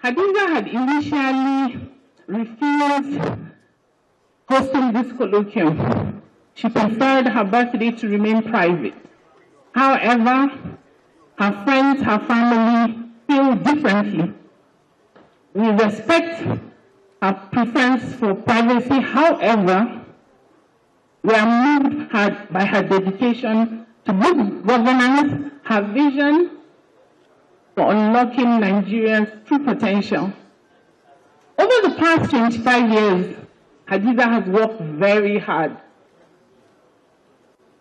Hadiza had initially refused hosting this colloquium. She preferred her birthday to remain private. However, her friends, her family feel differently. We respect her preference for privacy. However, we are moved by her dedication to good governance, her vision for unlocking Nigeria's true potential. Over the past 25 years, Hadiza has worked very hard.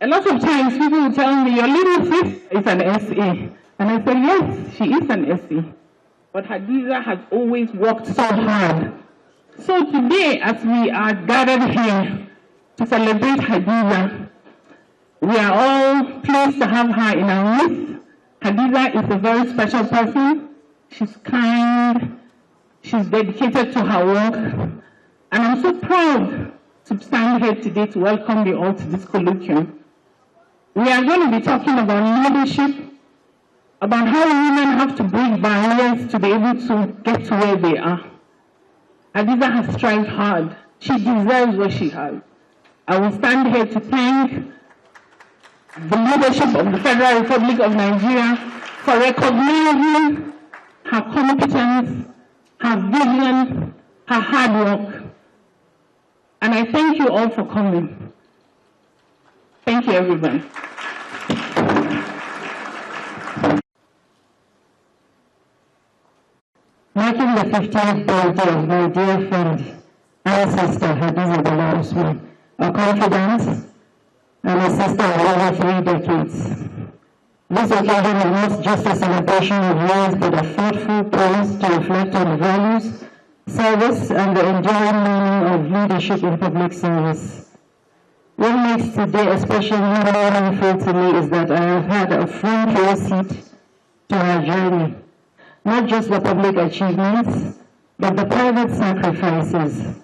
A lot of times people will tell me, your little sis is an SA. And I said, yes, she is an SA. But Hadiza has always worked so hard. So today, as we are gathered here to celebrate Hadiza, we are all pleased to have her in our midst. Hadiza is a very special person. She's kind, she's dedicated to her work, and I'm so proud to stand here today to welcome you all to this colloquium. We are going to be talking about leadership, about how women have to break barriers to be able to get to where they are. Hadiza has strived hard. She deserves what she has. I will stand here to thank the leadership of the Federal Republic of Nigeria for recognizing her competence, her vision, her hard work. And I thank you all for coming. Thank you, everybody. Marking the 50th birthday of my dear friend and sister, Bala Usman, a confidant and a sister of over 3 decades. This occasion is not just a celebration of years, but a thoughtful pause to reflect on the values, service, and the enduring meaning of leadership in public service. What makes today especially meaningful to me is that I have had a front row seat to her journey. Not just the public achievements, but the private sacrifices,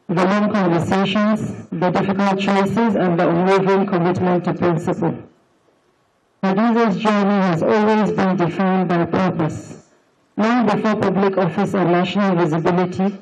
the long conversations, the difficult choices, and the unwavering commitment to principle. Hadiza's journey has always been defined by purpose. Long before public office and national visibility,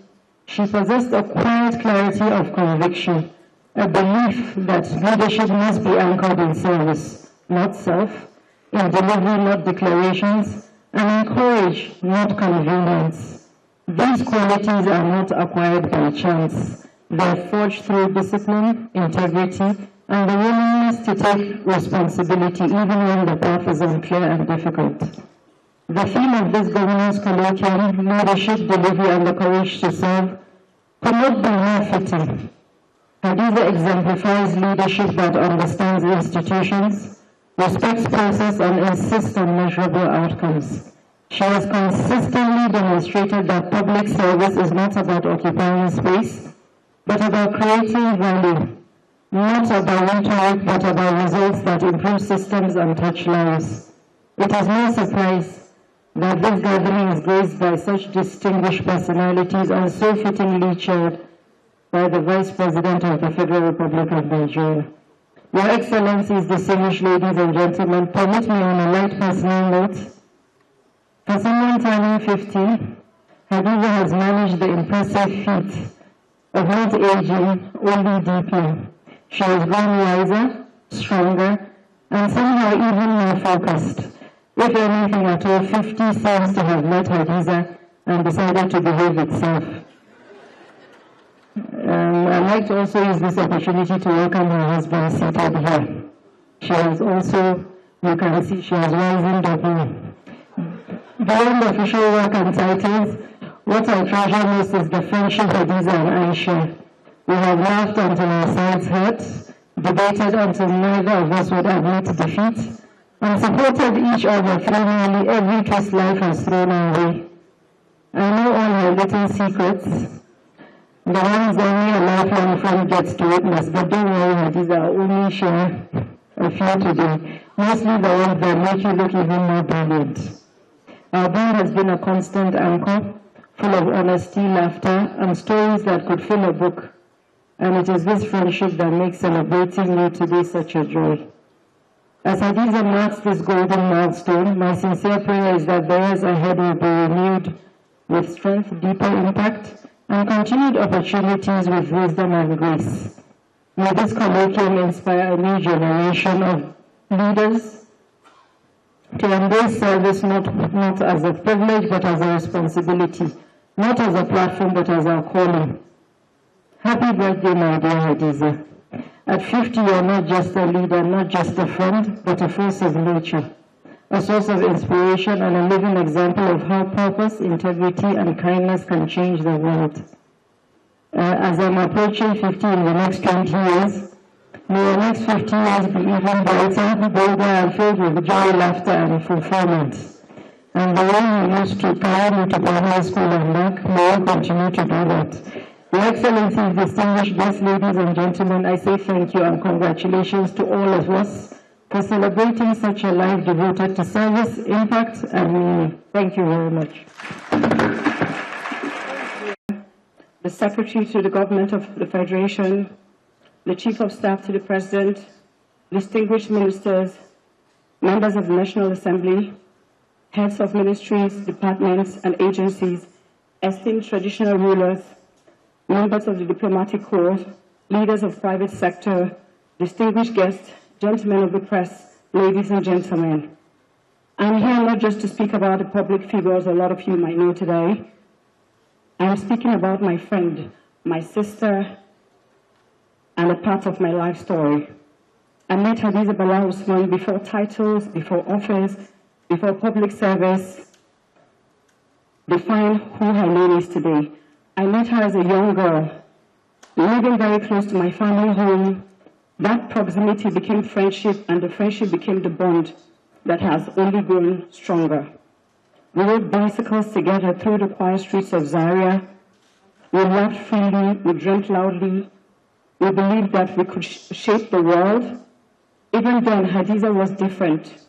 she possessed a quiet clarity of conviction, a belief that leadership must be anchored in service, not self, in delivery, not declarations, and in courage, not convenience. These qualities are not acquired by chance. They are forged through discipline, integrity, and the willingness to take responsibility even when the path is unclear and difficult. The theme of this governance colloquium, leadership, delivery, and the courage to serve, could not be more fitting. Hadiza exemplifies leadership that understands institutions, respects process, and insists on measurable outcomes. She has consistently demonstrated that public service is not about occupying space, but about creating value, not about rhetoric, but about results that improve systems and touch lives. It is no surprise that this gathering is graced by such distinguished personalities and so fittingly chaired by the Vice President of the Federal Republic of Nigeria. Your Excellencies, distinguished ladies and gentlemen, permit me on a light personal note. For someone turning 50, Hadiza has managed the impressive feat of not aging, only deepening. She has grown wiser, stronger, and somehow even more focused. If anything at all, 50 seems to have met Hadiza and decided to behave itself. I'd like to also use this opportunity to welcome her husband seated here. She has also, you can see, she has wizened up now. Beyond official work and titles, what I treasure most is the friendship Hadiza and I share. We have laughed until our sides hurt, debated until neither of us would admit defeat, and supported each other through nearly every twist life has thrown our way. I know all her little secrets, the ones only a lifelong friend gets to witness, but don't worry, Hadiza, I'll only share a few today, mostly the ones that make you look even more brilliant. Our bond has been a constant anchor, full of honesty, laughter, and stories that could fill a book. And it is this friendship that makes celebrating you today such a joy. As Hadiza marks this golden milestone, my sincere prayer is that the years ahead will be renewed with strength, deeper impact, and continued opportunities with wisdom and grace. May this colloquium inspire a new generation of leaders to embrace service not as a privilege but as a responsibility, not as a platform but as our calling. Happy birthday, my dear Hadiza. At 50, you're not just a leader, not just a friend, but a force of nature, a source of inspiration and a living example of how purpose, integrity, and kindness can change the world. As I'm approaching 50 in the next 20 years, may the next 50 years be even brighter, bolder, and filled with joy, laughter, and fulfillment. And the way you used to carry me to primary school and back, may you continue to do that. Your Excellencies, distinguished guests, ladies and gentlemen, I say thank you and congratulations to all of us for celebrating such a life devoted to service, impact, and meaning. Thank you very much. The Secretary to the Government of the Federation, the Chief of Staff to the President, distinguished ministers, members of the National Assembly, heads of ministries, departments, and agencies, esteemed traditional rulers, members of the diplomatic corps, leaders of private sector, distinguished guests, gentlemen of the press, ladies and gentlemen. I'm here not just to speak about the public figures a lot of you might know today. I'm speaking about my friend, my sister, and a part of my life story. I met Hadiza Bala Usman before titles, before office, before public service define who her name is today. I met her as a young girl, living very close to my family home. That proximity became friendship, and the friendship became the bond that has only grown stronger. We rode bicycles together through the quiet streets of Zaria. We laughed freely, we dreamt loudly. We believed that we could shape the world. Even then, Hadiza was different.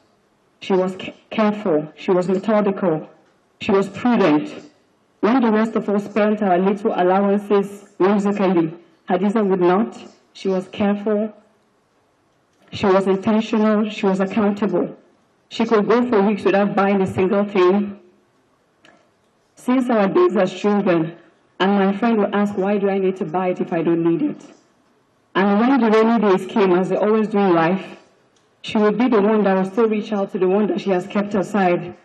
She was careful, she was methodical, she was prudent. When the rest of us spent our little allowances whimsically, Hadiza would not. She was careful, she was intentional, she was accountable. She could go for weeks without buying a single thing. Since our days as children, and my friend would ask, why do I need to buy it if I don't need it? And when the rainy days came, as they always do in life, she would be the one that would still reach out to the one that she has kept aside,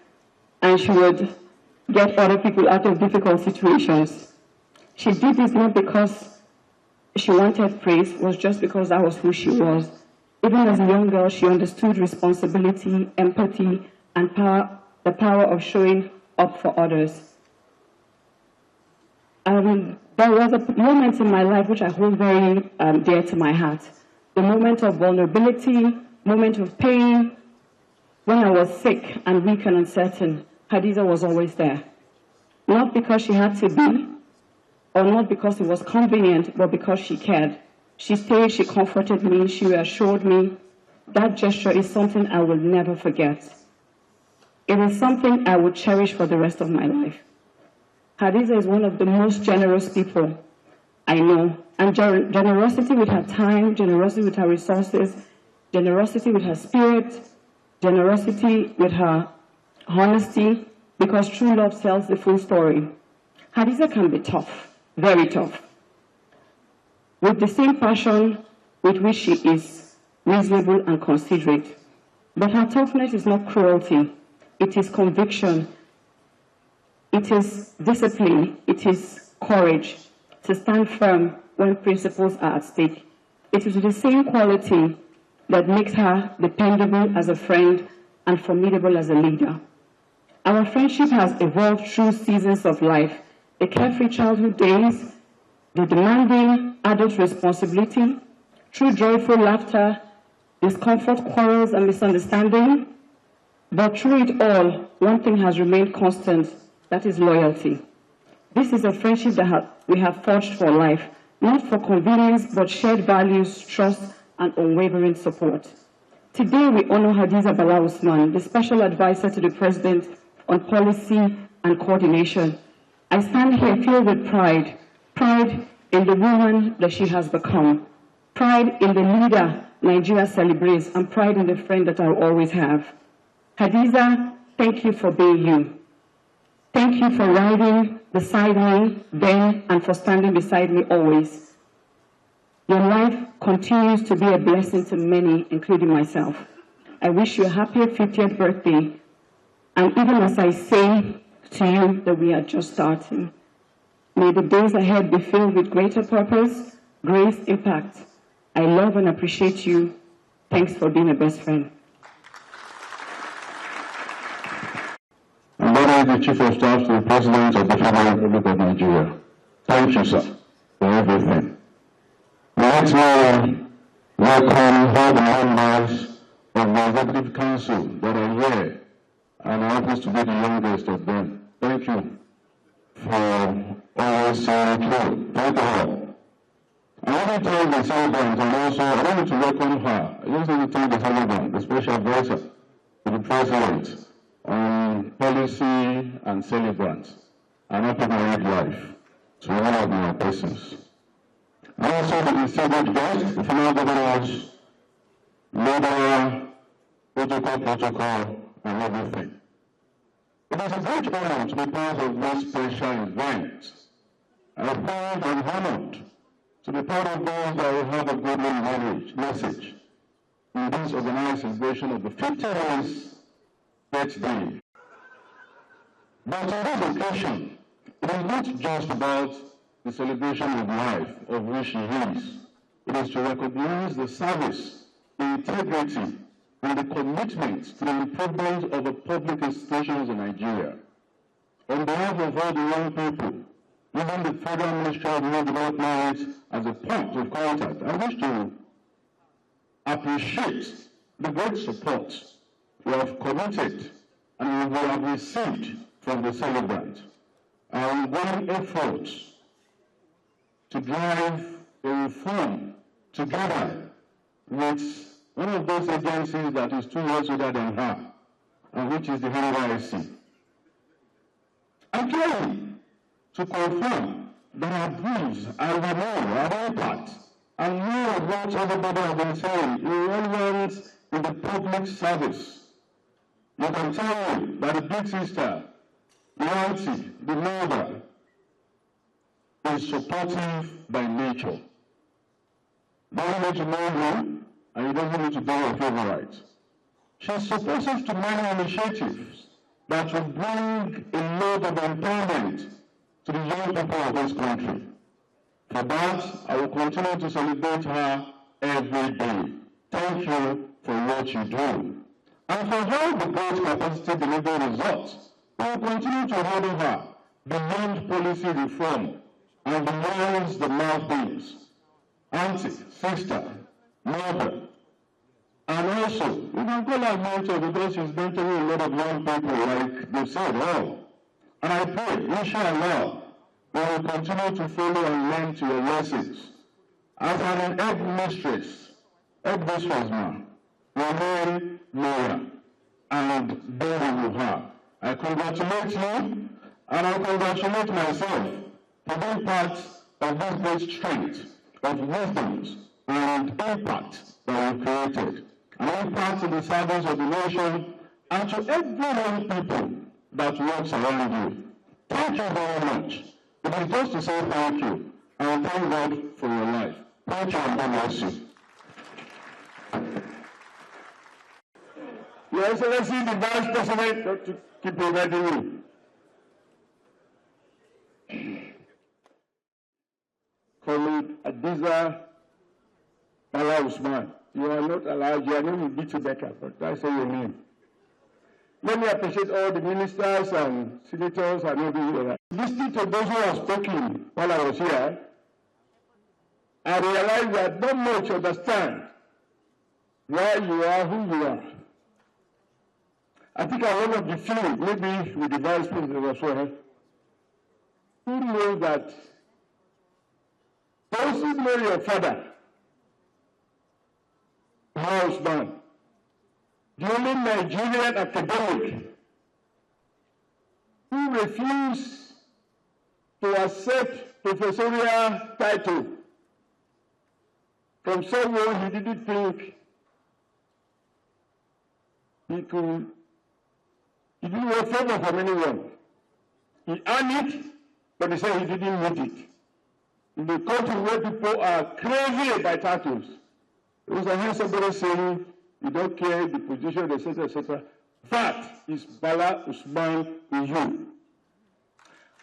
and she would get other people out of difficult situations. She did this not because she wanted praise, it was just because that was who she was. Even as a young girl, she understood responsibility, empathy, and the power of showing up for others. There was a moment in my life which I hold very dear to my heart. The moment of vulnerability, moment of pain, when I was sick and weak and uncertain. Hadiza was always there. Not because she had to be, or not because it was convenient, but because she cared. She stayed, she comforted me, she reassured me. That gesture is something I will never forget. It is something I will cherish for the rest of my life. Hadiza is one of the most generous people I know, and generosity with her time, generosity with her resources, generosity with her spirit, generosity with her honesty, because true love tells the full story. Hadiza can be tough, very tough, with the same passion with which she is reasonable and considerate. But her toughness is not cruelty, it is conviction, it is discipline, it is courage to stand firm when principles are at stake. It is the same quality that makes her dependable as a friend and formidable as a leader. Our friendship has evolved through seasons of life, the carefree childhood days, the demanding adult responsibility, through joyful laughter, discomfort, quarrels, and misunderstanding. But through it all, one thing has remained constant, that is loyalty. This is a friendship that we have forged for life, not for convenience, but shared values, trust, and unwavering support. Today, we honor Hadiza Bala Usman, the Special Advisor to the President on Policy and Coordination. I stand here filled with pride, pride in the woman that she has become, pride in the leader Nigeria celebrates, and pride in the friend that I'll always have. Hadiza, thank you for being you. Thank you for riding beside me then and for standing beside me always. Your life continues to be a blessing to many, including myself. I wish you a happy 50th birthday. And even as I say to you that we are just starting, may the days ahead be filled with greater purpose, grace, impact. I love and appreciate you. Thanks for being a best friend. The Chief of Staff to the President of the Federal Republic of Nigeria. Thank you, sir, for everything. Let me welcome all the members of the Executive Council that are here, and I happen to be the youngest of them. Thank you for always saying true. Thank you all. I want to thank the celebrant, and also I wanted to welcome her. I just want to thank the celebrant, the Special Advisor to the President on policy and celebrants, and happy married life to all of my persons. And also the distinguished guests, the former governors, leader, protocol, and everything. It is a great honor to be part of this special event. I feel I'm honored to be part of those that will have a good message in this organized celebration of the 50th birthday. But on this occasion, it is not just about the celebration of life of which she is. It is to recognize the service, the integrity, and the commitment to the improvement of the public institutions in Nigeria. On behalf of all the young people, even the Federal Ministry of Rural Development as a point of contact, I wish to appreciate the great support we have committed and we have received from the celebrant. Our ongoing efforts to drive a reform together with one of those agencies that is 2 years older than her, and which is the NYSC. And clearly, to confirm that our views and renewal, our impact, and more of what everybody has been saying, relevant in the public service. You can tell me that the big sister, the auntie, the mother, is supportive by nature. Doesn't need to know you, and you doesn't need to be your favorite. She's supportive to many initiatives that will bring a lot of empowerment to the young people of this country. For that, I will continue to celebrate her every day. Thank you for what you do. And for all the great capacity delivery results, we will continue to honor her beyond policy reform and beyond the mouthpiece. Auntie, sister, mother, And also, you can call her mentor because she's mentoring a lot of young people, like they said, all. And I pray, inshallah, we will continue to follow and learn to your lessons. As an headmistress, ma'am, remain loyal and be who you are. I congratulate you, and I congratulate myself for being part of this great strength of wisdoms and impact that we created. And impact in the service of the nation and to every young people that works around you. Thank you very much. It is just to say thank you, and thank God for your life. Thank you, and God bless you. Your Excellency, the Vice President, got to keep providing you. Colleague Adiza Bala Usman, you are not allowed, your name will be too better, but I say your name. Let me appreciate all the ministers and senators and everyone. Listening to those who have spoken while I was here, I realized that not much understand why you are who you are. I think I'm one of the few, maybe with the Vice President as well, who knows that those who know your father, Usman, the only Nigerian academic who refused to accept professorial title from someone he didn't think he didn't want favor from anyone. He earned it, but he said he didn't need it. In the country where people are crazy by titles, because I hear somebody saying, you don't care the position, etc., etc. That is Bala Usman in you.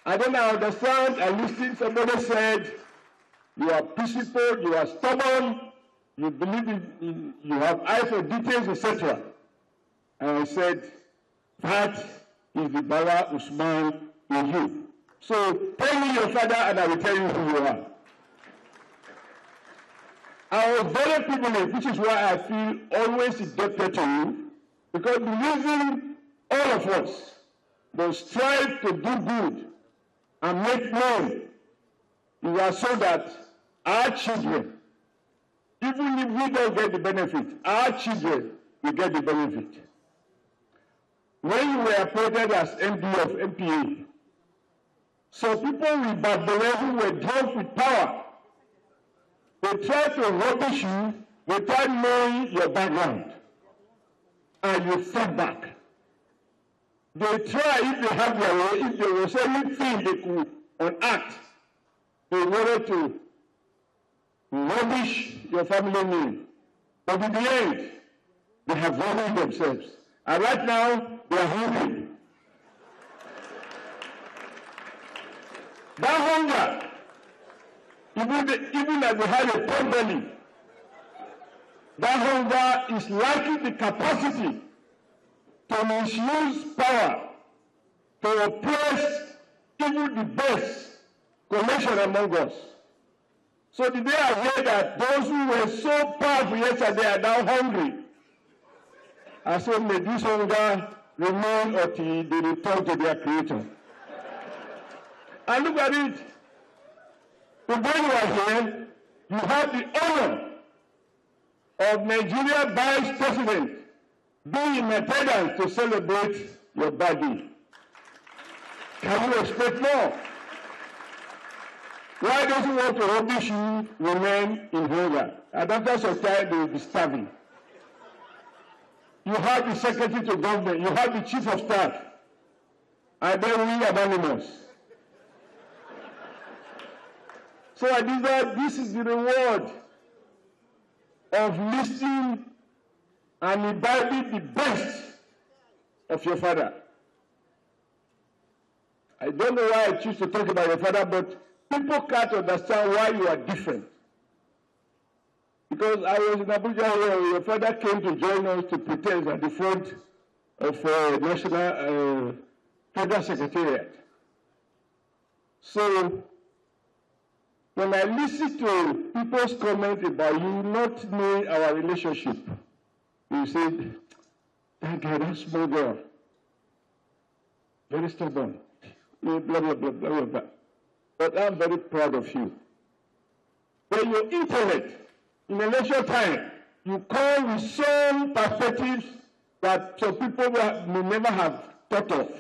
I don't understand. I listened, somebody said, you are peaceful, you are stubborn, you believe in you have eye for details, etc. And I said, that is the Bala Usman in you. So tell me your father and I will tell you who you are. I was very privileged, which is why I feel always indebted to you, because the reason all of us must strive to do good and make known is so that our children, even if we don't get the benefit, our children will get the benefit. When you were appointed as MD of MPA, so people with Bala who were drunk with power, they try to rubbish you without knowing your background, and you fight back. They try, if they have their way, if there was anything they could enact, they wanted to rubbish your family name. But in the end, they have rubbished themselves. And right now, they are hungry. That hunger, even as they had a pot belly, that hunger is lacking the capacity to misuse power, to oppress even the best collection among us. So the day I heard that those who were so powerful yesterday are now hungry, I said, may this hunger remain until they return to their Creator. And look at it. Today you are here, you have the honor of Nigeria Vice President being in attendance to celebrate your birthday. Can you expect more? Why does he want to rubbish you remain in hunger? And after some time they will be starving. You have the Secretary to Government, you have the Chief of Staff, and then we anonymous. So I did that. This is the reward of listening and imbibing the best of your father. I don't know why I choose to talk about your father, but people can't understand why you are different. Because I was in Abuja where your father came to join us to protest at the front of National Federal Secretariat. So when I listen to people's comment about you not knowing our relationship, You said, that guy, that small girl, very stubborn, blah, blah, blah, blah, blah, blah. But I'm very proud of you. When your intellect, in election time, you come with some perspectives that some people may never have thought of.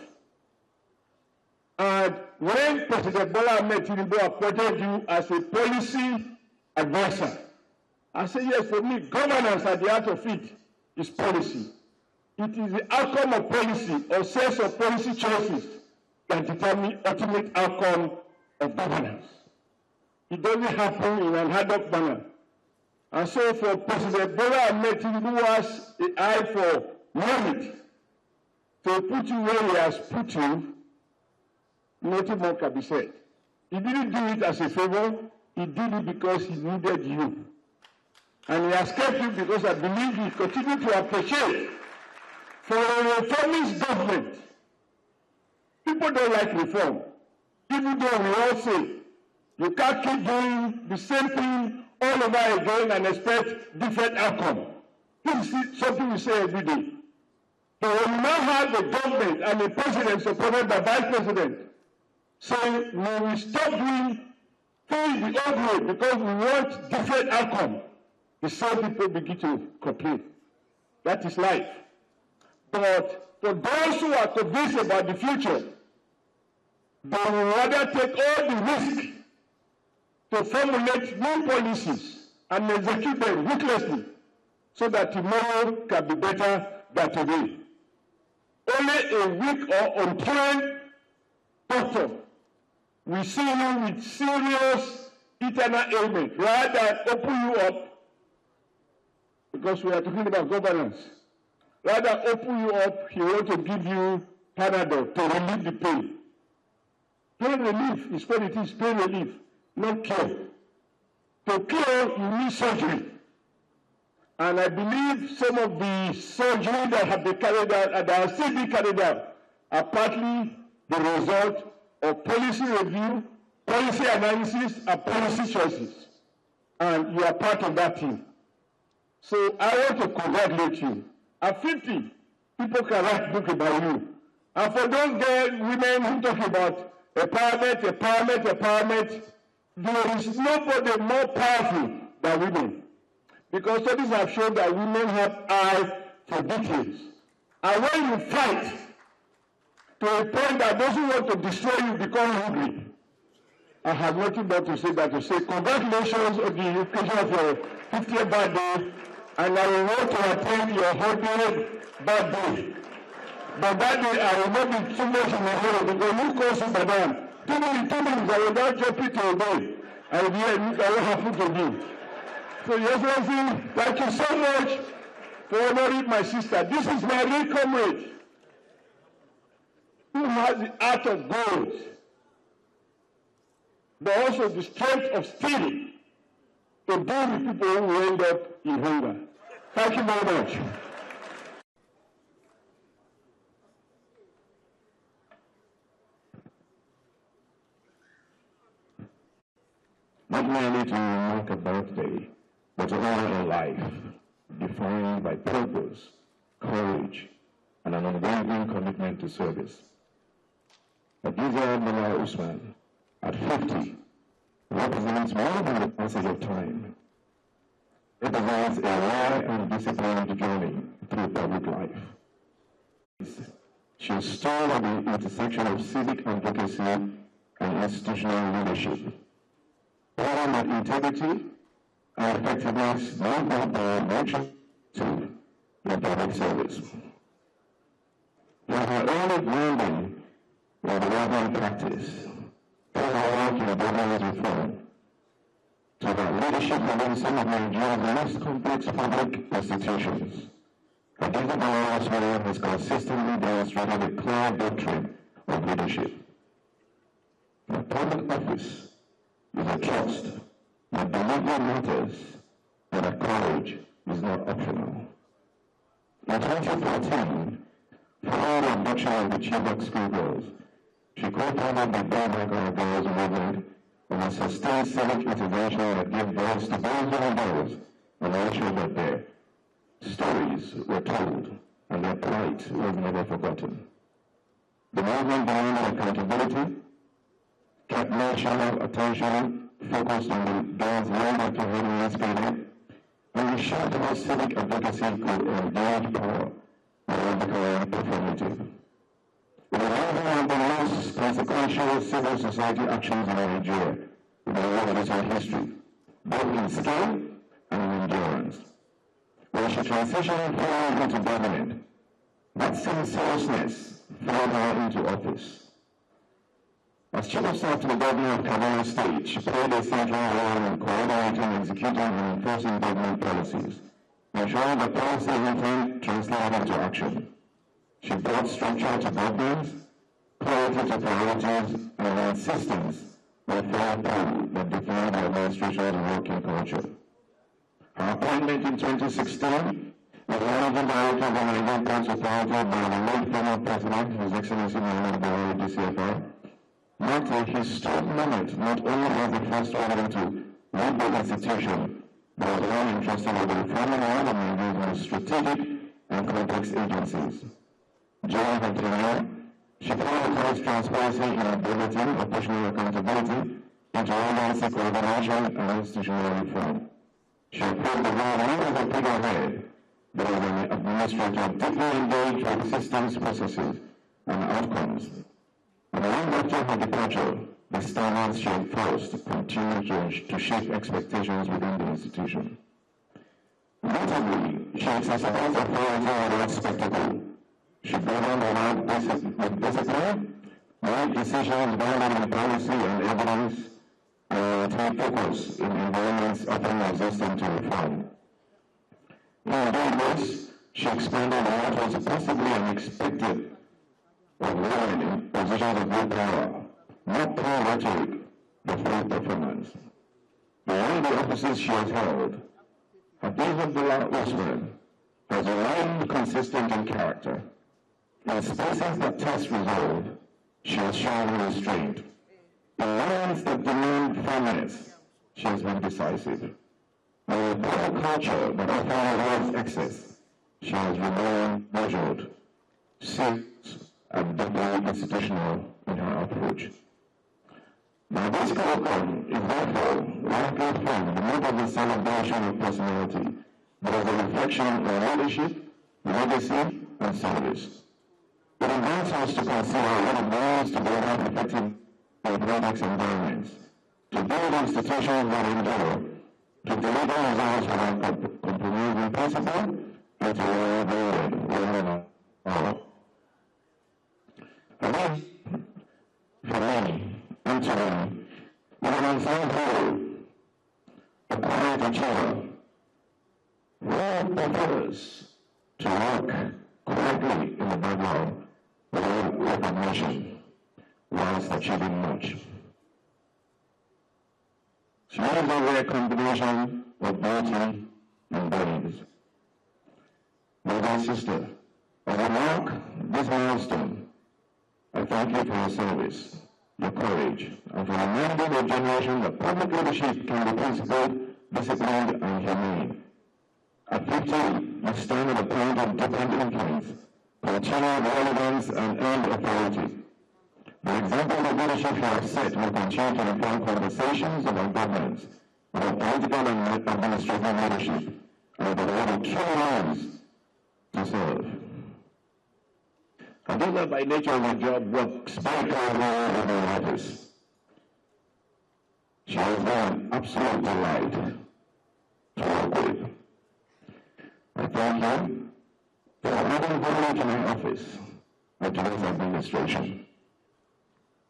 And when President Bala appointed you as a policy advisor, I say, yes, for me, governance at the heart of it is policy. It is the outcome of policy or sense of policy choices that determine ultimate outcome of governance. It doesn't happen in an ad hoc manner. And so for President Bala who has an eye for merit, to put you where he has put you, nothing more can be said. He didn't do it as a favor, he did it because he needed you. And he has kept you because I believe he continues to appreciate. For a reformist government, people don't like reform. Even though we all say, you can't keep doing the same thing all over again and expect different outcome. This is something we say every day. But when you now have a government and a president supported by vice president saying, we will stop doing things the old way because we want different outcome, the same people begin to complain. That is life. But for those who are convinced about the future, they will rather take all the risk to formulate new policies and execute them ruthlessly so that tomorrow can be better than today. Only a weak or untrained doctor will see you with serious internal ailment rather than open you up, because we are talking about governance. Rather open you up, he wants to give you Panadol to relieve the pain. Pain relief is what it is, pain relief, not cure. To cure, you need surgery. And I believe some of the surgery that have been carried out and that are still being carried out are partly the result of policy review, policy analysis, and policy choices. And you are part of that team. So I want to congratulate you. At 50, people can write books about you. And for those girls, women who talk about empowerment, there is nobody more powerful than women. Because studies have shown that women have eyes for details. And when you fight to a point that those who want to destroy you become hungry, I have nothing but to say that to say congratulations on the occasion of your 50th birthday, and I will want to attend your 100th birthday. But that day I will not be too much in the hurry because you call you madam. 2 minutes, I will not jump it to obey. I will hear what happened to me. So, Your Excellency, thank you so much for honoring my sister. This is my real comrade who has the heart of gold, but also the strength of steel to deal with people who will end up in hunger. Thank you very much. Not merely to mark a birthday, but to honor a life defined by purpose, courage, and an unwavering commitment to service. Gbajabiamila Usman, at 50, represents more than the passage of time. It represents a rare and disciplined journey through public life. She stood at the intersection of civic advocacy and institutional leadership, proven that integrity and effectiveness not brought by nature to the public service. For her early grounding in the Reverend practice, through her work in governance reform, to her leadership within some of Nigeria's most complex public institutions, Gbajabiamila has consistently demonstrated a clear doctrine of leadership. The public office is a trust that delivery matters and that courage is not optional. In 2014, following the abduction of the Chibok schoolgirls, she co-founded the Bala Girls movement and a sustained civic intervention that gave voice to those young girls and all children there. Stories were told, and their plight was never forgotten. The movement demanded accountability, kept national attention focused on the girls' long after Henry's period, and ensured that civic advocacy could engage power without becoming performative. It was one of the most consequential civil society actions in Nigeria in the recent history, both in scale and in endurance. When she transitioned forward into government, that same seriousness followed her into office. As chief of staff to the governor of Kaduna State, she played a central role in coordinating, executing, and enforcing government policies, ensuring that policy intent translated into action. She brought structure to governance, clarity to priorities, and an insistence on fair play that defined the administration's working culture. Her appointment in 2016 as managing director of the Nigerian Ports Authority by the late former president, His Excellency Bala, DCFR, marked a historic moment not only as the first order to lead the institution, but as one entrusted with the reforming one of Nigeria's most strategic and complex agencies. During her tenure, she prioritized transparency, integrity, operational accountability, interagency coordination, and institutional reform. She applied the role not as a figurehead, but as an administrator deeply engaged with systems, processes, and outcomes. And long after her departure, the standards she enforced continued to shape expectations within the institution. Notably, she exercised authority without spectacle. She governed with discipline, made decisions grounded in policy and evidence, and maintained focus in environments often resistant to reform. In doing this, she expanded what was possibly unexpected of women in positions of great power, not pure rhetoric, but full performance. Beyond the offices she has held, Bala Usman has remained consistent in character. In spaces that test resolve, she has shown restraint. In moments that demand firmness, she has been decisive. In a power culture that often rewards excess, she has remained measured, serious, and deeply institutional in her approach. Now, this colloquium is therefore likely from the not of a celebration of personality, but as a reflection on leadership, legacy, and service. It invites us to consider what it means to build up effective democratic environments, to build institutions that endure, to deliver results without compromising principle, and to reward one another. For me, and to me, with an ensemble, a quiet achiever, all prefers to work quietly in the background without recognition, whilst achieving much. She is a rare combination of beauty and brains. My dear sister, as I mark this milestone, I thank you for your service, your courage, and for reminding a generation that public leadership can be principled, disciplined, and humane. At 50, you stand at a point of different influence, continued relevance, and earned authority. The example of leadership you have set will continue to inform conversations about governance, about political and administrative leadership, and about what it truly means to serve. Khadija, by nature of her job, works very closely with the office. She has been an absolute delight to work with. I thank you for having value to my office and to this administration.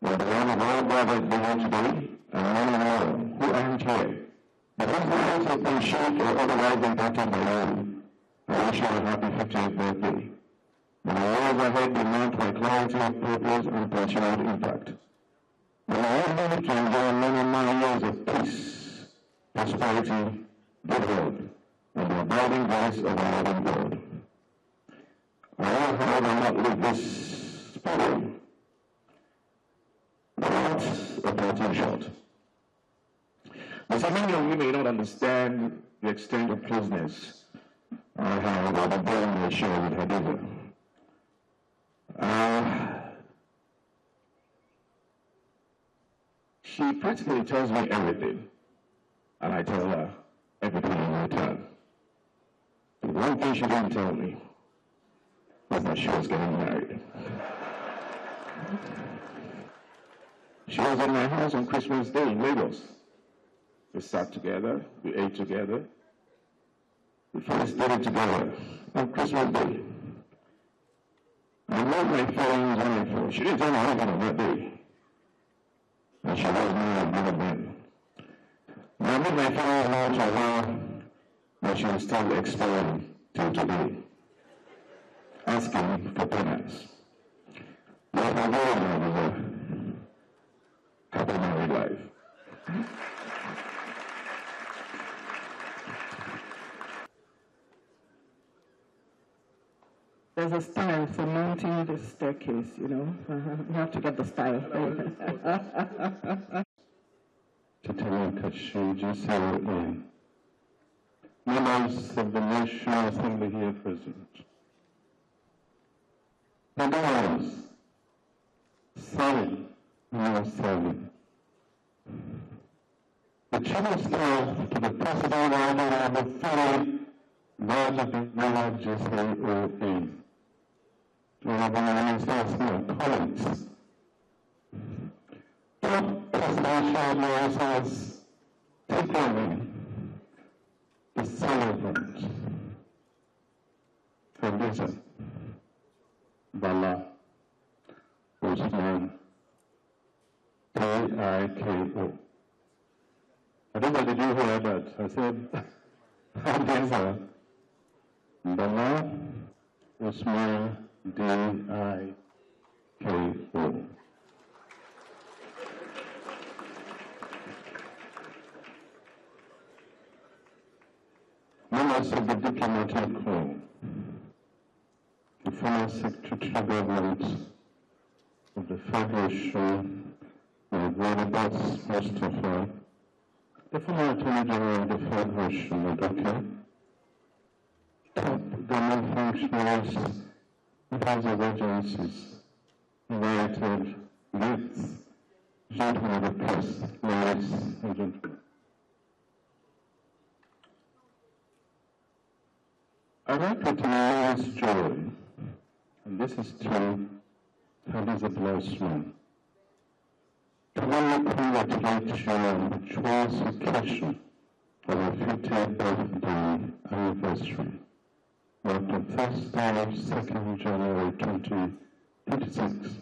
On behalf of all brothers here today, and many more who aren't here, but whose lives have been shaped or otherwise impacted by you, I wish you a happy 50th birthday. May the years ahead be marked by clarity of purpose and continued impact. May you live to enjoy many more years of peace, prosperity, good health, and the abiding grace of our living God. I will, however, not leave this forum without a parting shot. As many of you may not understand the extent of closeness I have a very share with Hadiza. She practically tells me everything, and I tell her everything in return. The one thing she didn't tell me was that she was getting married. She was at my house on Christmas Day in Lagos. We sat together, we ate together, we first did it together on Christmas Day. I love my feelings on my phone. She didn't tell me anything on that day. And she was not a good man. I made my feelings known to her, but she was still exploring till today, asking for payments. But I know a happy married life. There's a style for mounting the staircase, you know. You have to get the style. Shettima Kashi, members of the National Assembly here present. Others, sorry, no sorry. The Chief of Staff to the President of the Family, Gbajabiamila JCOA. To Honorable Ministers and colleagues. Top presidential advisors, particularly the celebrant, Hadiza, Bala, Usman, KIKO. Hadiza, did you hear that? I said, Hadiza, Bala, Usman, DIKO. Members of the diplomatic corps, the former Secretary Government of the Federation, Barnabas Mustafa, the former Attorney General of the Federation, Dr. top government functionaries, heads of agencies, invited guests, gentlemen of the press, ladies and gentlemen. I like to tell this story, and this is to Hadiza Usman, to only congratulate you on the joyous occasion of our 50th birthday anniversary, on the Thursday, 2nd January 2026.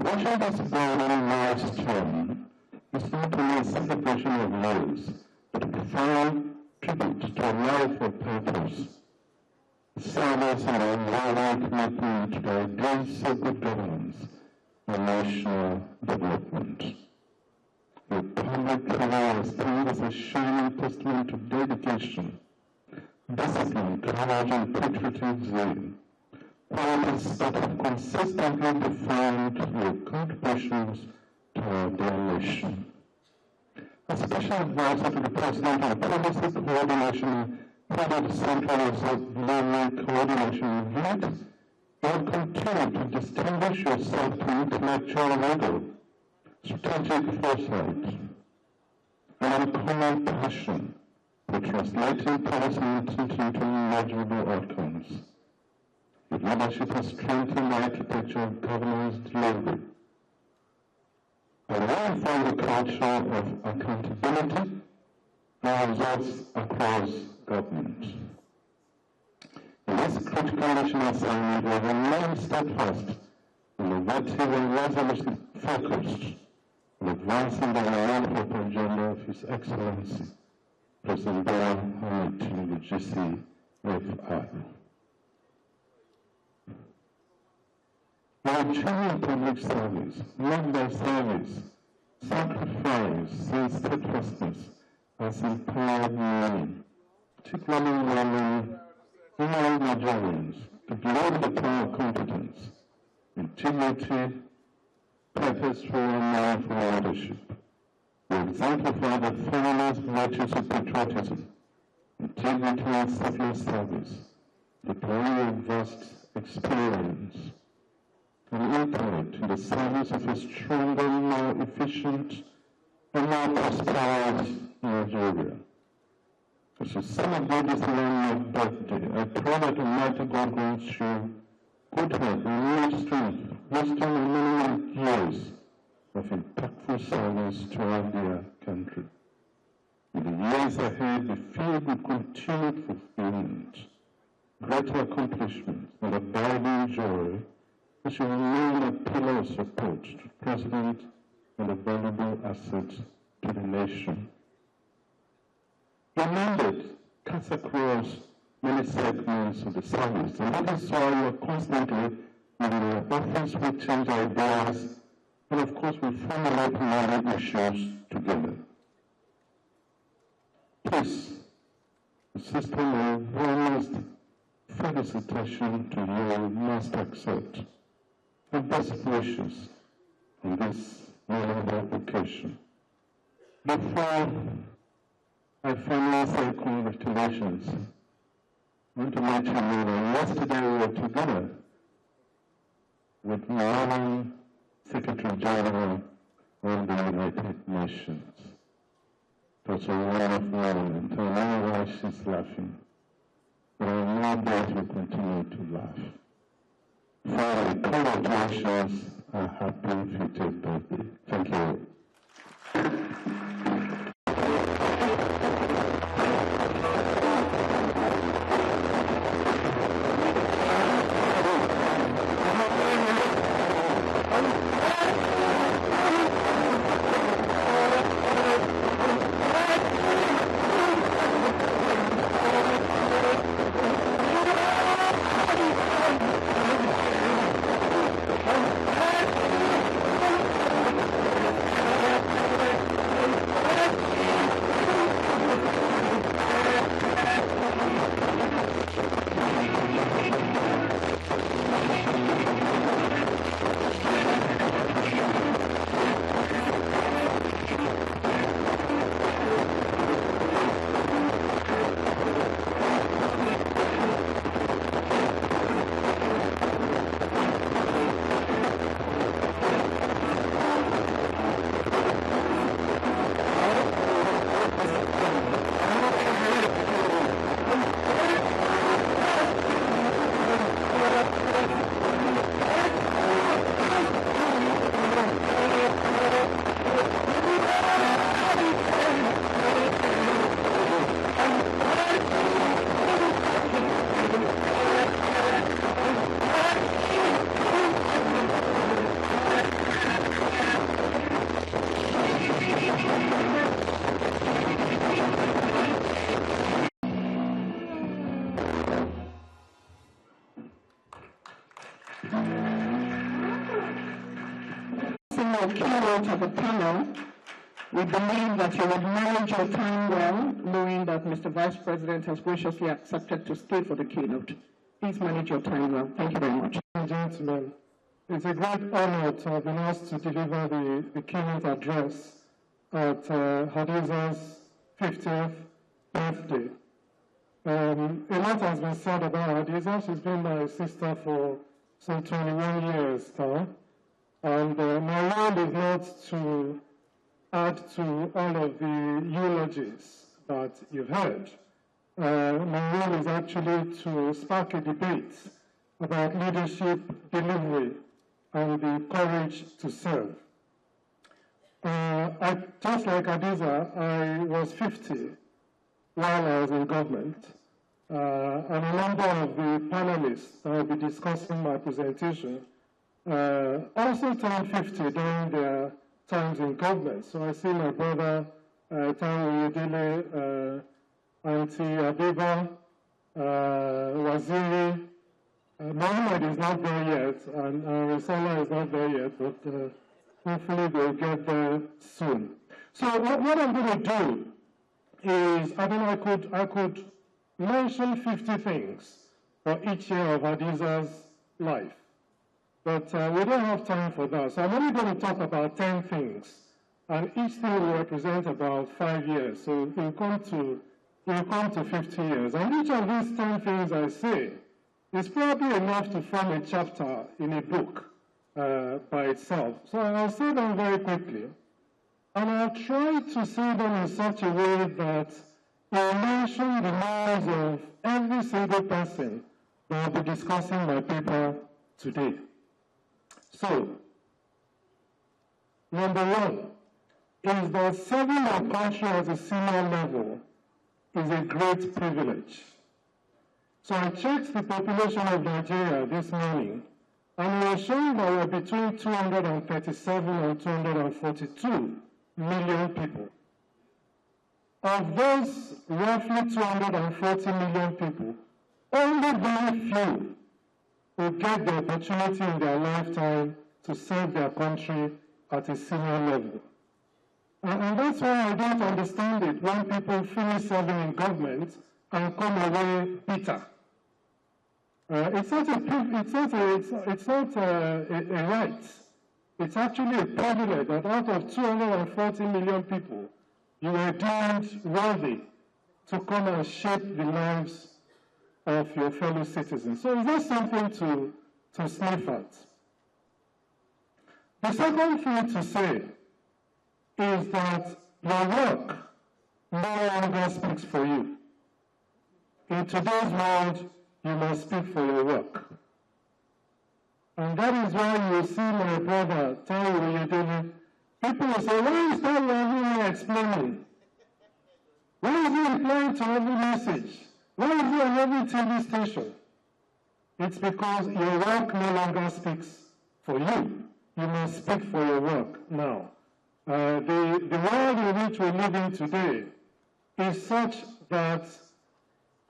Watching this golden milestone is not only a celebration of lives, but a profound tribute to a life of purpose, service and unwavering commitment to the ideals of good governance and national development. Your public career stands as a shining testament to dedication, discipline, courage, and patriotism, qualities that have consistently defined your contributions to our dear nation. A special advisor to the President on Policy Coordination, head of the Central Reserve Coordination Unit, you will continue to distinguish yourself through intellectual rigor, strategic foresight, and uncommon passion for translating policy into measurable outcomes. Your leadership has strengthened the architecture of governance delivery and reinforced the culture of accountability and results across government. In this critical national assignment, we remain steadfast, innovative, and resolutely focused on advancing the wonderful agenda of His Excellency, President Bala, the GCFI. Our genuine public service, led by service, sacrifice, and steadfastness has empowered many, particularly women, young Nigerians, to develop the power of competence, integrity, purposeful and mindful leadership. We exemplify the foremost virtues of patriotism, integrity and selfless service, deploying a vast experience and intellect in the service of a stronger, more efficient, and more prosperous Nigeria. As you celebrate this landmark birthday, I pray that Almighty God grants you good health and new strength, wisdom, and many years of impactful service to our dear country. May the years ahead be filled with continued fulfillment, greater accomplishments, and abiding joy as you remain a pillar of support to the President and a valuable asset to the nation. Your mandate cuts across many segments of the service, and that is why you are constantly in the office with change ideas, and of course we formulate many issues together. Please, the system of warmest felicitation to you must accept, and best wishes on this memorable occasion. Before I finally say congratulations, I want to let you know that yesterday we were together with Madam Secretary General of the United Nations. It was a wonderful moment. I know why she's laughing, but I know that you continue to laugh. Finally, congratulations, a happy 50th birthday. Thank you. Keynote of the panel, we believe that you will manage your time well, knowing that Mr. Vice President has graciously accepted to stay for the keynote. Please manage your time well. Thank you very much. Gentlemen, it's a great honor to have been asked to deliver the keynote address at Hadiza's 50th birthday. A lot has been said about Hadiza. She's been my sister for some 21 years now. And my role is not to add to all of the eulogies that you've heard. My role is actually to spark a debate about leadership, delivery, and the courage to serve. Just like Hadiza, I was 50 while I was in government. And a number of the panelists that will be discussing my presentation also turned 50 during their times in government. So I see my brother, Tanwi Dele, Auntie Abiba, Waziri. Mohammed is not there yet, and Risala is not there yet, but hopefully they'll get there soon. So what I'm going to do is, I could mention 50 things for each year of Hadiza's life. But we don't have time for that. So I'm only going to talk about 10 things. And each thing will represent about 5 years. So we'll come to will come to 50 years. And each of these 10 things I say is probably enough to form a chapter in a book by itself. So I'll say them very quickly. And I'll try to say them in such a way that will mention the names of every single person that I'll be discussing my paper today. So, number one is that serving our country at a senior level is a great privilege. So I checked the population of Nigeria this morning, and we are showing that we are between 237 and 242 million people. Of those roughly 240 million people, only very few will get the opportunity in their lifetime to serve their country at a senior level. And that's why I don't understand it when people finish serving in government and come away bitter. It's not a right. It's actually a privilege that out of 240 million people, you were deemed worthy to come and shape the lives of your fellow citizens. So is that something to sniff at? The second thing to say is that your work no longer speaks for you. In today's world, you must speak for your work. And that is why you see my brother, Tayo, people will say, why is that everyone explaining? Why is he replying to every message? Why is he on every TV station? It's because your work no longer speaks for you. You must speak for your work now. The world in which we live in today is such that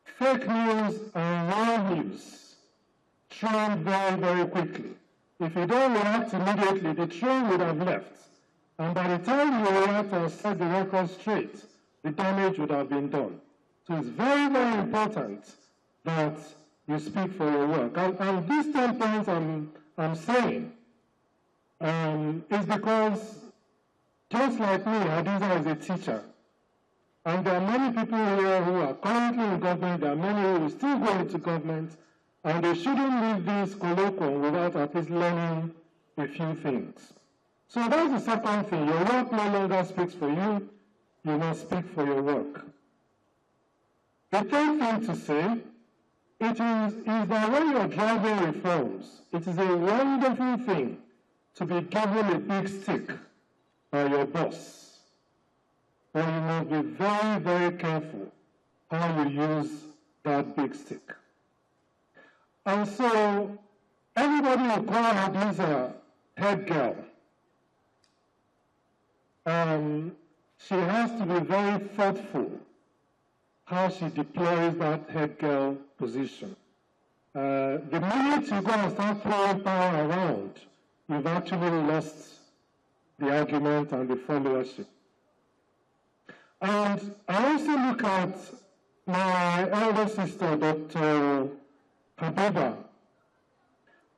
fake news and real news trend very, very quickly. If you don't react immediately, the train would have left. And by the time you react and set the record straight, the damage would have been done. So it's very, very important that you speak for your work. And these 10 points I'm saying is because, just like me, Hadiza is a teacher. And there are many people here who are currently in government, there are many who will still go into government, and they shouldn't leave this colloquium without at least learning a few things. So that's the second thing. Your work no longer speaks for you, you must speak for your work. The third thing to say is that when you're driving reforms, it is a wonderful thing to be given a big stick by your boss. But you must be very, very careful how you use that big stick. And so, everybody will call Hadiza head girl. She has to be very thoughtful how she deploys that head girl position. The minute you go and start throwing power around, you've actually lost the argument and the followership. And I also look at my elder sister, Dr. Habiba,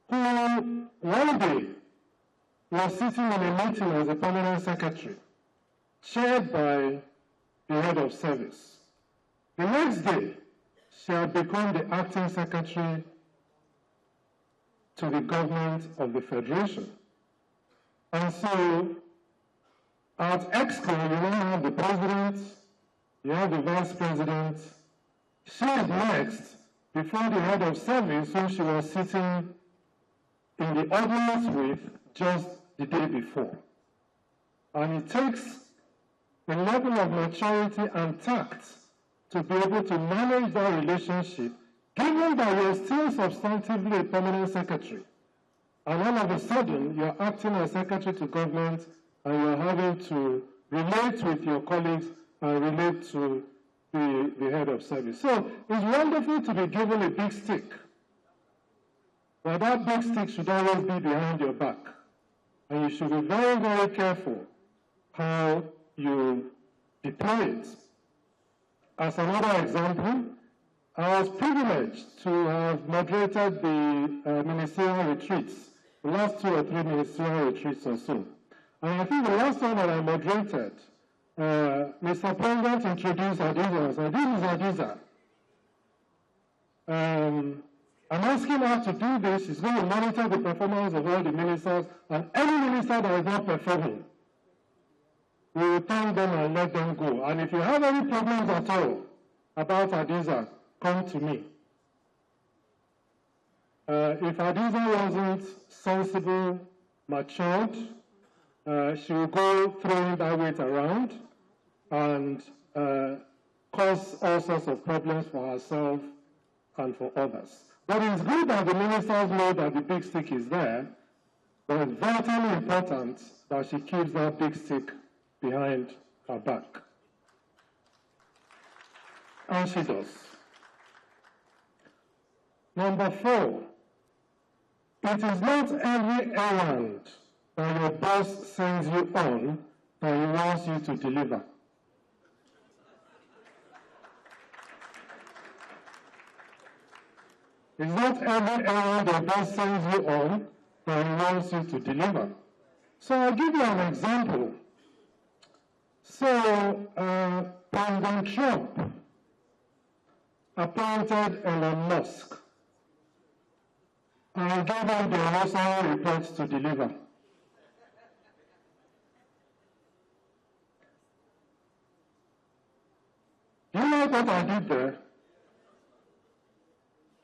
who one day was sitting in a meeting as a permanent secretary, chaired by the head of service. The next day, she had become the acting secretary to the government of the Federation. And so, at EXCO, you now have the president, you have the vice president. She is next before the head of service, who she was sitting in the audience with just the day before. And it takes a level of maturity and tact to be able to manage that relationship, given that you're still substantively a permanent secretary. And all of a sudden, you're acting as secretary to government and you're having to relate with your colleagues and relate to the head of service. So it's wonderful to be given a big stick, but that big stick should always be behind your back. And you should be very, very careful how you deploy it. As another example, I was privileged to have moderated the ministerial retreats, the last 2 or 3 ministerial retreats or so. And I think the last one that I moderated Mr. President introduced Hadiza. So this is Hadiza. I'm asking her to do this. She's going to monitor the performance of all the ministers, and any minister that is not performing, we will thank them and let them go. And if you have any problems at all about Hadiza, come to me. If Hadiza wasn't sensible, matured, she will go throwing that weight around and cause all sorts of problems for herself and for others. But it's good that the ministers know that the big stick is there, but it's vitally important that she keeps that big stick behind her back. And she does. Number 4, it is not every errand that your boss sends you on that he wants you to deliver. It's not every errand your boss sends you on that he wants you to deliver. So I'll give you an example. So President Trump appointed Elon Musk and gave him the Oshiomhole reports to deliver. Do you know what I did there?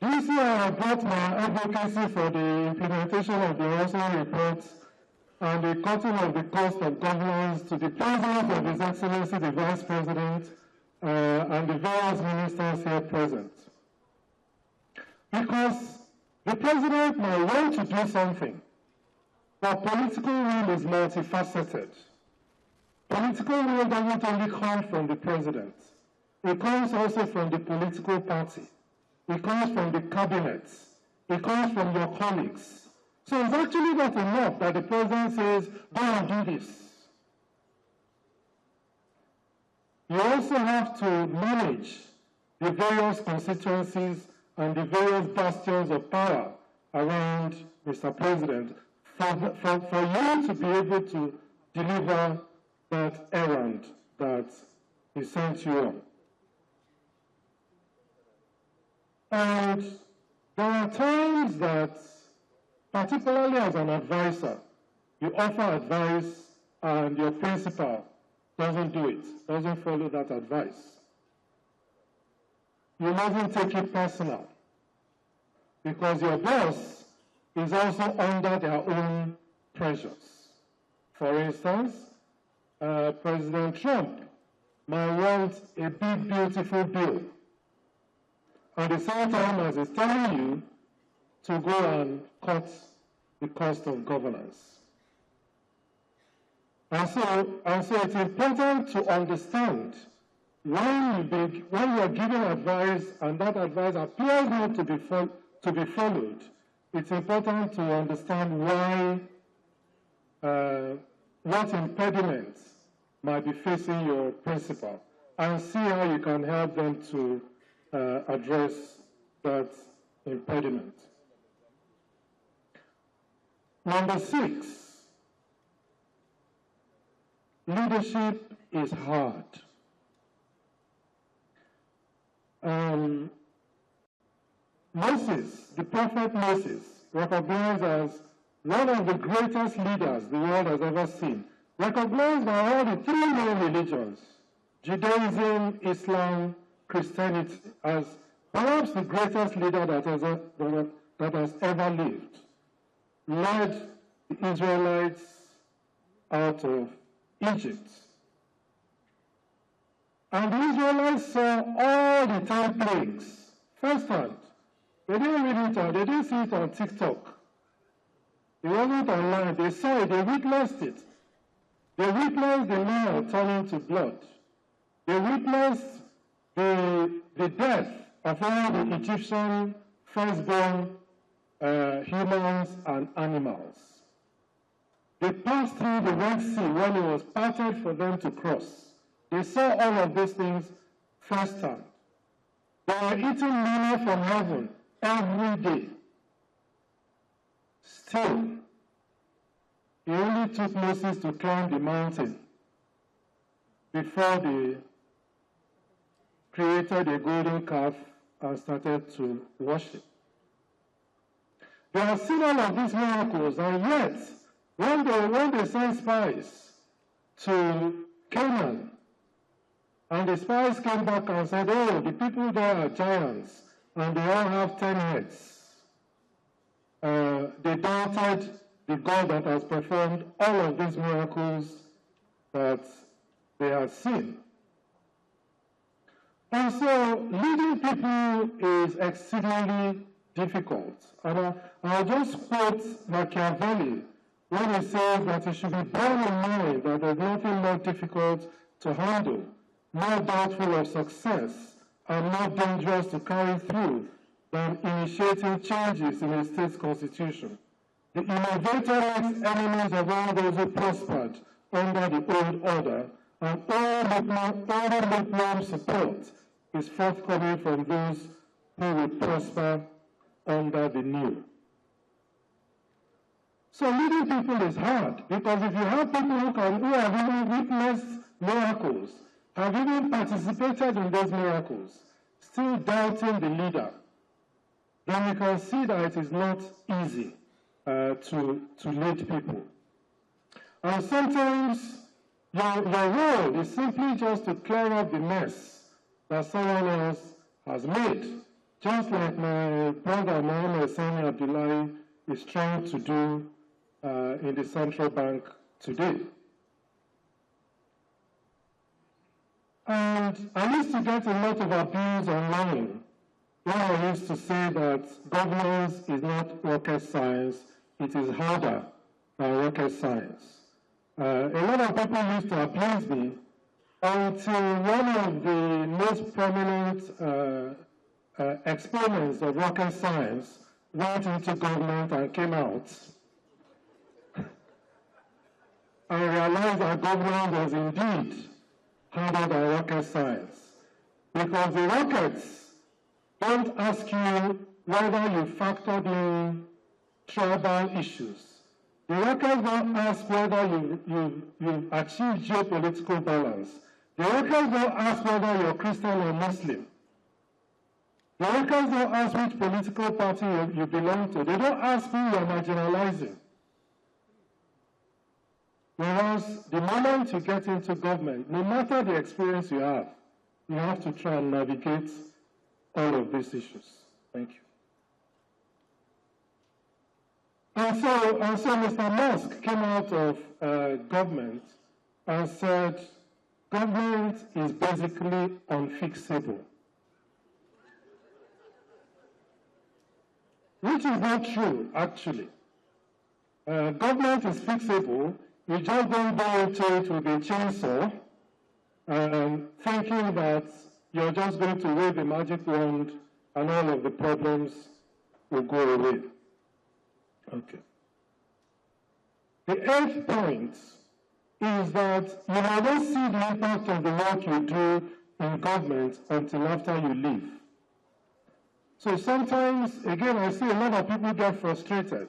Do you see how I brought my advocacy for the implementation of the Oshiomhole reports and the cutting of the cost of governance to the President of His Excellency, the Vice President, and the various ministers here present? Because the President might want to do something, but political will is multifaceted. Political will doesn't only come from the President. It comes also from the political party. It comes from the cabinet. It comes from your colleagues. So it's actually not enough that the President says, go and do this. You also have to manage the various constituencies and the various bastions of power around Mr. President for you to be able to deliver that errand that he sent you on. And there are times that, particularly as an advisor, you offer advice and your principal doesn't do it, doesn't follow that advice. You mustn't take it personal, because your boss is also under their own pressures. For instance, President Trump might want a big, beautiful bill, at the same time as he's telling you to go and cut the cost of governance. And so it's important to understand when you are giving advice and that advice appears not to be followed, it's important to understand why, what impediments might be facing your principal, and see how you can help them to address that impediment. Number 6, leadership is hard. Moses, the prophet Moses, recognized as one of the greatest leaders the world has ever seen, recognized by all the 3 main religions, Judaism, Islam, Christianity, as perhaps the greatest leader that has ever lived, led the Israelites out of Egypt. And the Israelites saw all the 10 plagues firsthand. They didn't read it on, they didn't see it on TikTok. It wasn't online. They saw it, they witnessed it. They witnessed the Nile turning to blood. They witnessed the death of all the Egyptian firstborn humans and animals. They passed through the Red Sea when it was parted for them to cross. They saw all of these things firsthand. They were eating manna from heaven every day. Still, it only took Moses to climb the mountain before they created a golden calf and started to worship. They have seen all of these miracles, and yet, when they sent spies to Canaan, and the spies came back and said, oh, the people there are giants, and they all have 10 heads. They doubted the God that has performed all of these miracles that they had seen. And so leading people is exceedingly difficult. And I'll just quote Machiavelli when he says that it should be borne in mind that there's nothing more difficult to handle, more doubtful of success, and more dangerous to carry through than initiating changes in a state's constitution. The innovator makes enemies of all those who prospered under the old order, and all lukewarm support is forthcoming from those who will prosper under the new. So leading people is hard, because if you have people who have even witnessed miracles, have even participated in those miracles, still doubting the leader, then you can see that it is not easy to lead people. And sometimes your role is simply just to clear up the mess that someone else has made, just like my brother Mohammed Sani Abdullahi is trying to do in the central bank today. And I used to get a lot of abuse online when I used to say that governance is not rocket science, it is harder than rocket science. A lot of people used to abuse me until one of the most prominent exponents of rocket science went into government and came out. I realized that government was indeed harder than rocket science, because the rockets don't ask you whether you factored in tribal issues. The rockets don't ask whether you've achieved geopolitical balance. The rockets don't ask whether you're Christian or Muslim. The rockets don't ask which political party you belong to. They don't ask who you're marginalizing. Whereas the moment you get into government, no matter the experience you have to try and navigate all of these issues. Thank you. And so Mr. Musk came out of government and said, government is basically unfixable. Which is not true, actually. Government is fixable. You just don't go into it with a chainsaw thinking that you're just going to wave a magic wand and all of the problems will go away. Okay. The 8th point is that you will not see the impact of the work you do in government until after you leave. So sometimes, again, I see a lot of people get frustrated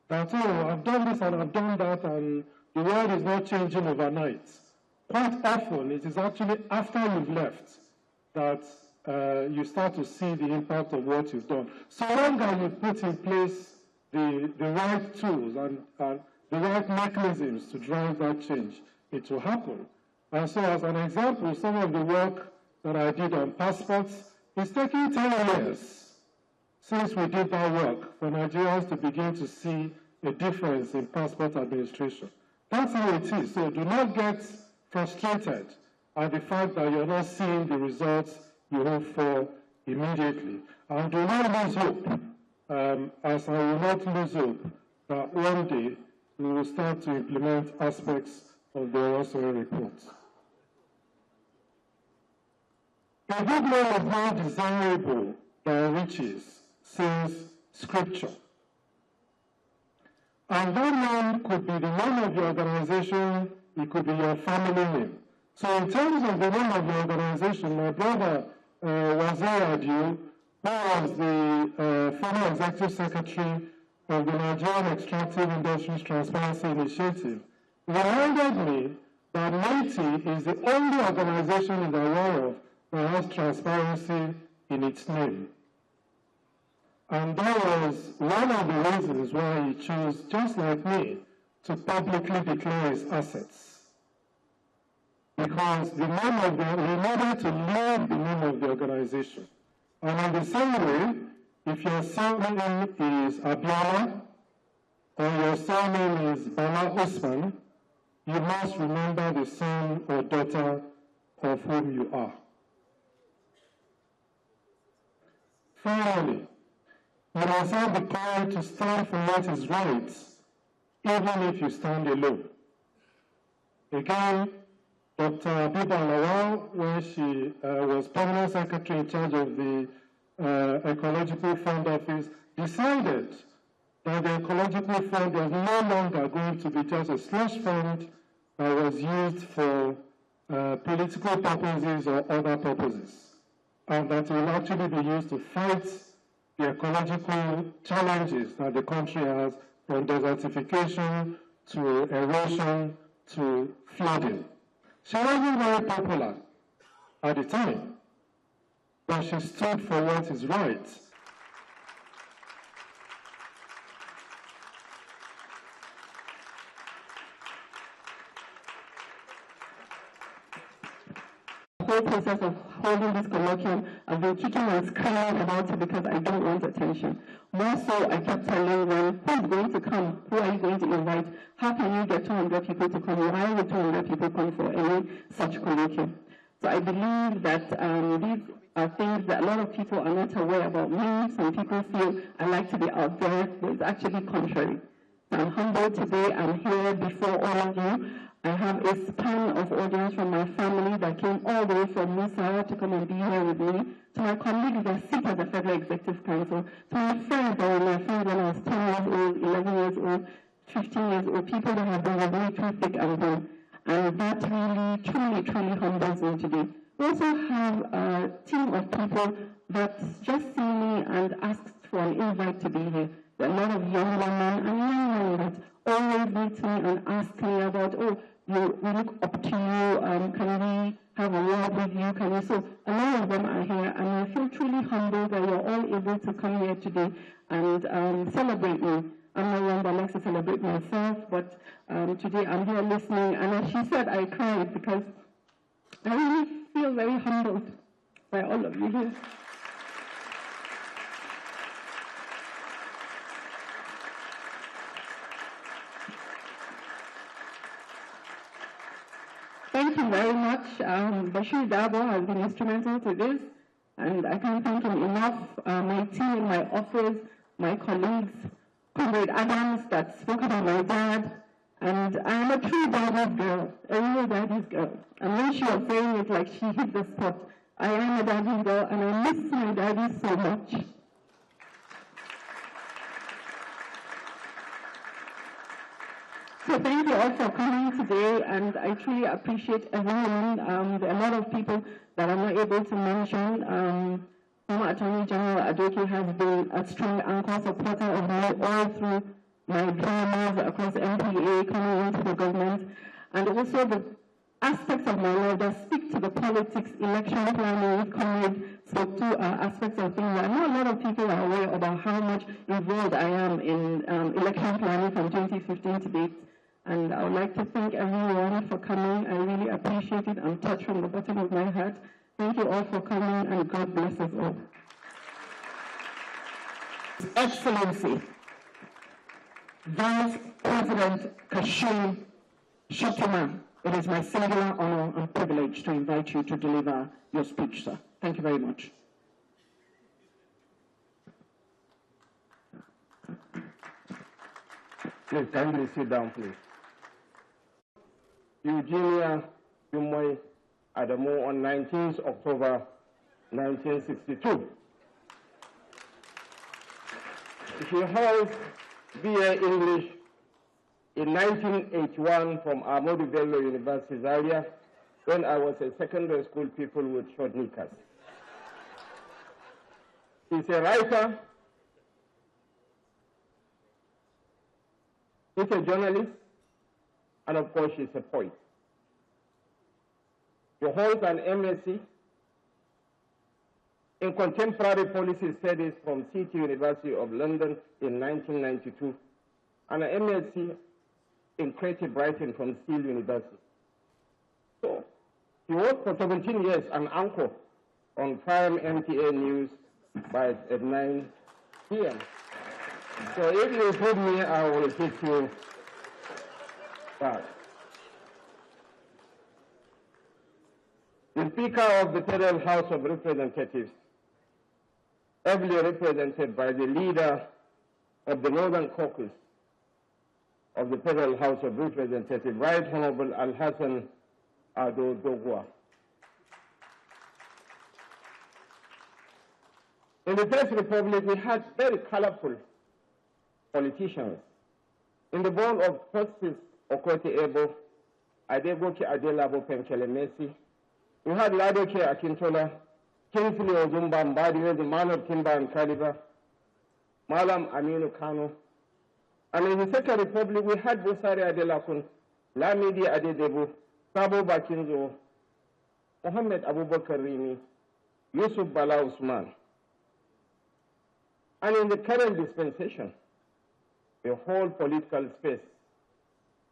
that, oh, I've done this and I've done that, and the world is not changing overnight. Quite often, it is actually after you've left that you start to see the impact of what you've done. So long as you put in place the right tools and the right mechanisms to drive that change, it will happen. And so as an example, some of the work that I did on passports, it's taking 10 years since we did that work for Nigerians to begin to see a difference in passport administration. That's how it is. So do not get frustrated at the fact that you're not seeing the results you hope for immediately. And do not lose hope, as I will not lose hope that one day we will start to implement aspects of the Oshiomhole report. A good man is more desirable than riches, says Scripture. And that man could be the name of your organization, it could be your family name. So in terms of the name of the organization, my brother Wazir Adiu, who was the former executive secretary of the Nigerian Extractive Industries Transparency Initiative, reminded me that METI is the only organization in the world that has transparency in its name. And that was one of the reasons why he chose, just like me, to publicly declare his assets. Because the name of the, he needed to leave the name of the organization. And in the same way, if your surname is Abiola, or your surname is Bala Usman, you must remember the son or daughter of whom you are. Finally, you must have the courage to stand for what is right, even if you stand alone. Again, Dr. Bala, when she was permanent secretary in charge of the Ecological Fund Office, decided that the Ecological Fund was no longer going to be just a slush fund that was used for political purposes or other purposes, and that it will actually be used to fight the ecological challenges that the country has, from desertification to erosion to flooding. She wasn't very popular at the time, but she stood for what is right. The whole process of holding this colloquium, I've been kicking and screaming about it because I don't want attention. More so, I kept telling them, who's going to come? Who are you going to invite? How can you get 200 people to come? Why would 200 people come for any such colloquium? So I believe that these are things that a lot of people are not aware about me. Some people feel I like to be out there, but it's actually contrary. So I'm humbled today. I'm here before all of you. I have a span of audience from my family that came all the way from Musa to come and be here with me, to my colleagues that sit at the Federal Executive Council, to my friends that were my friends when I was 10 years old, 11 years old, 15 years old, people that have been with me through thick and thin. And that really, truly humbles me today. We also have a team of people that just see me and asks for an invite to be here. There are a lot of young women and young men that always meet me and ask me about, oh, we look up to you, can we have a word with you, can we? So a lot of them are here, and I feel truly humbled that you're all able to come here today and celebrate me. I'm not one that likes to celebrate myself, but today I'm here listening, and as she said, I cried because I really feel very humbled by all of you here. Thank you very much. Bashir Dabo has been instrumental to this, and I can't thank him enough. My team in my office, my colleagues, Comrade Adams that spoke about my dad, and I am a true daddy's girl, a real daddy's girl. And when she was saying it, like she hit the spot. I am a daddy's girl, and I miss my daddy so much. So thank you all for coming today, and I truly appreciate everyone. There are a lot of people that I'm not able to mention. Former Attorney General Adoke has been a strong anchor supporter of me all through my dramas across MPA, coming into the government, and also the aspects of my life that speak to the politics, election planning, Comrade spoke to aspects of things that not a lot of people are aware about how much involved I am in election planning from 2015 to date. And I would like to thank everyone for coming. I really appreciate it. I'm touched from the bottom of my heart. Thank you all for coming, and God bless us all. His Excellency, Vice President Kashim Shettima, it is my singular honor and privilege to invite you to deliver your speech, sir. Thank you very much. Please kindly sit down, please. Eugenia Yumoy Adamu on 19th October 1962. She holds BA English in 1981 from Ahmadu Bello University, Zaria, when I was a secondary school pupil with short knickers. She's a writer, she's a journalist, and of course she's a poet. He holds an MSc in Contemporary Policy Studies from City University of London in 1992, and an MSc in Creative Writing from Steele University. So he worked for 17 years an anchor on Prime MTA News at 9 p.m. So if you hit me, I will hit you back. The Speaker of the Federal House of Representatives, ably represented by the leader of the Northern Caucus of the Federal House of Representatives, Right Honorable Al-Hassan Ado Dogwa. In the First Republic, we had very colorful politicians. In the bowl of Justice Okote Ebo, Adegoke Adelabo Penkele Messi, we had Ladoke Akintola, Kingsley Ozumba Mbadi, the man of timber and caliber, Malam Aminu Kano. And in the Second Republic, we had Busari Adelakun, Lamidi Adedebu, Sabo Bakinzo, Mohammed Abubakar Rimi, Yusuf Bala Usman. And in the current dispensation, the whole political space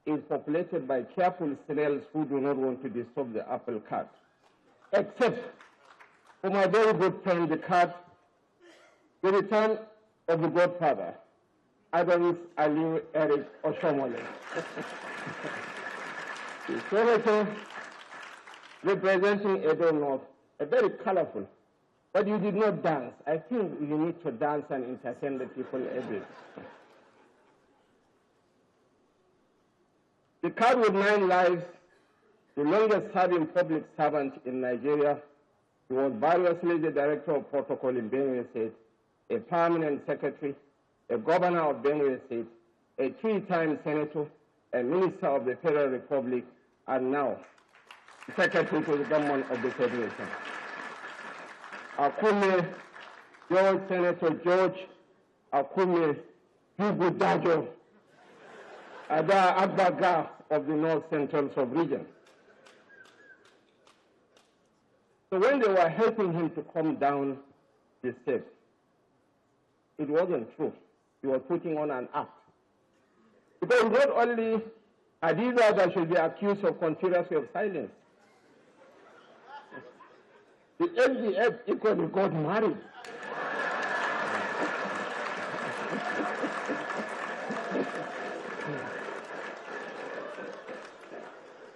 is populated by careful cereals who do not want to disturb the apple cart, except for my very good friend, the cart, the return of the godfather, Adonis Ali Eric Oshiomhole. The senator representing Edo North, a very colorful, but you did not dance. I think you need to dance and entertain the people a bit. The card with 9 lives, the longest serving public servant in Nigeria. He was variously the director of protocol in Benue State, a permanent secretary, a governor of Benue State, a 3-time senator, a minister of the Federal Republic, and now secretary to the government of the Federation. Akume, George, Senator George Akume, Hugo Dajo, Ada Agbaga of the North Central Sub-Region. So when they were helping him to come down the steps, it wasn't true. He was putting on an act. Because not only Hadiza that should be accused of conspiracy of silence, the LDF equally got married.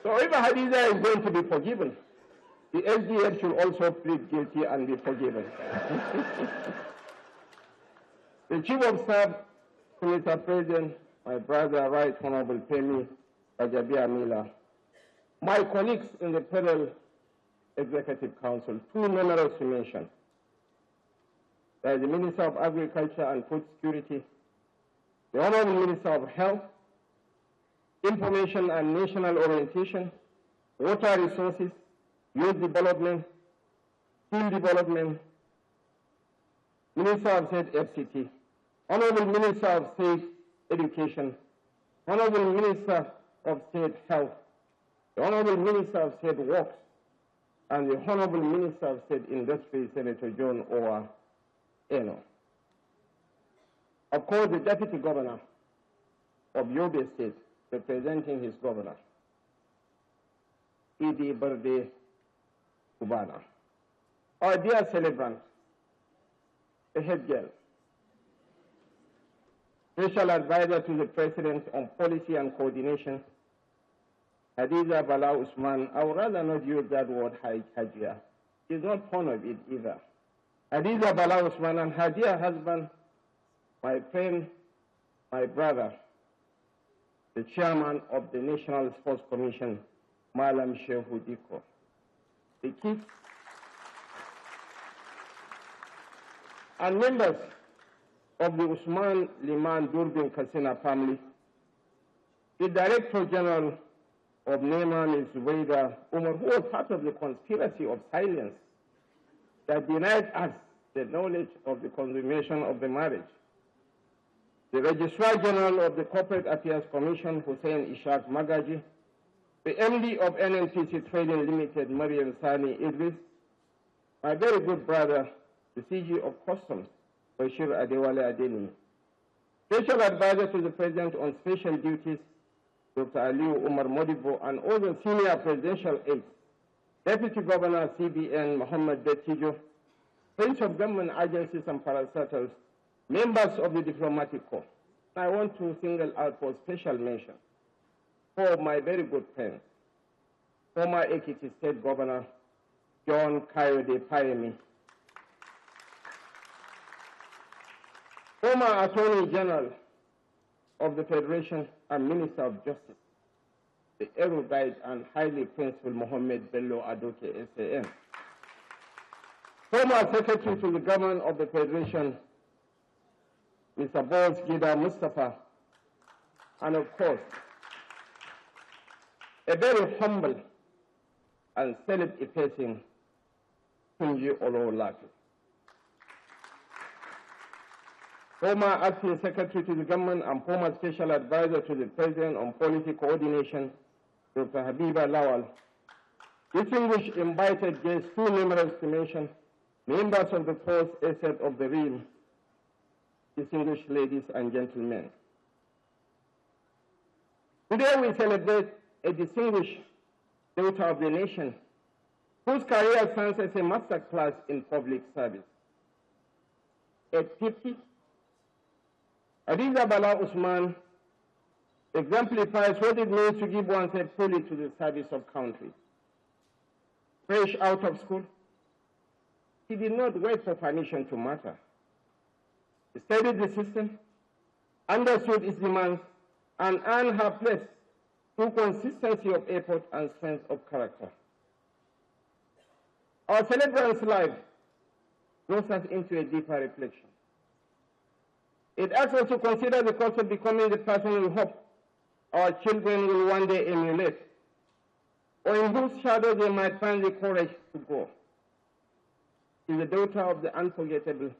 So if Hadiza is going to be forgiven, the LDF should also plead guilty and be forgiven. The Chief of Staff, Mr. President, my brother, Right Honorable Gbajabiamila, my colleagues in the Federal Executive Council, too numerous to mention. There is the Minister of Agriculture and Food Security, the Honorable Minister of Health, Information and National Orientation, Water Resources, Youth Development, Skill Development, Minister of State FCT, Honorable Minister of State Education, Honorable Minister of State Health, the Honorable Minister of State Works, and the Honorable Minister of State Industry, Senator John Owa Eno. Of course, the Deputy Governor of Yobe State, representing his governor, Idi Berde Kubana. Our dear celebrant, the head girl, Special Advisor to the President on Policy and Coordination, Hadiza Bala Usman. I would rather not use that word Hajia. She's not fond of it either. Hadiza Bala Usman and her dear husband, my friend, my brother, the chairman of the National Sports Commission, Malam Shehu Diko. The kids and members of the Usman Liman Durbin Kasina family, the Director General of Neyman is Zubaida Umar, who was part of the conspiracy of silence that denied us the knowledge of the consummation of the marriage. The Registrar General of the Corporate Affairs Commission, Hussein Ishaq Magaji, the MD of NNPC Trading Limited, Mariam Sani Idris, my very good brother, the CG of Customs, Bashir Adewale Adeni, Special Advisor to the President on Special Duties, Dr. Aliu Umar Modibo, and all the senior presidential aides, Deputy Governor CBN Mohammed Betijo, Prince of Government agencies and parastatals, members of the diplomatic corps. I want to single out for special mention for my very good friend, former Ekiti State Governor John Kayode Payemi, former Attorney General of the Federation and Minister of Justice, the erudite and highly principled Mohammed Bello Adoke SAN, former Secretary to the Government of the Federation, Mr. Boz Gida Mustafa, and of course, a very humble and self-effacing Tunji Ololaki, former Acting Secretary to the Government and former Special Advisor to the President on Policy Coordination, Dr. Habiba Lawal, distinguished invited guests too numerous to mention, members of the fourth asset of the realm, distinguished ladies and gentlemen. Today we celebrate a distinguished daughter of the nation whose career stands as a master class in public service. At 50, Bala Usman exemplifies what it means to give oneself fully to the service of country. Fresh out of school, he did not wait for permission to matter. He studied the system, understood its demands, and earned her place through consistency of effort and strength of character. Our celebrant's life draws us into a deeper reflection. It asks us to consider the cost of becoming the person we hope our children will one day emulate, or in whose shadow they might find the courage to go. She is the daughter of the unforgettable,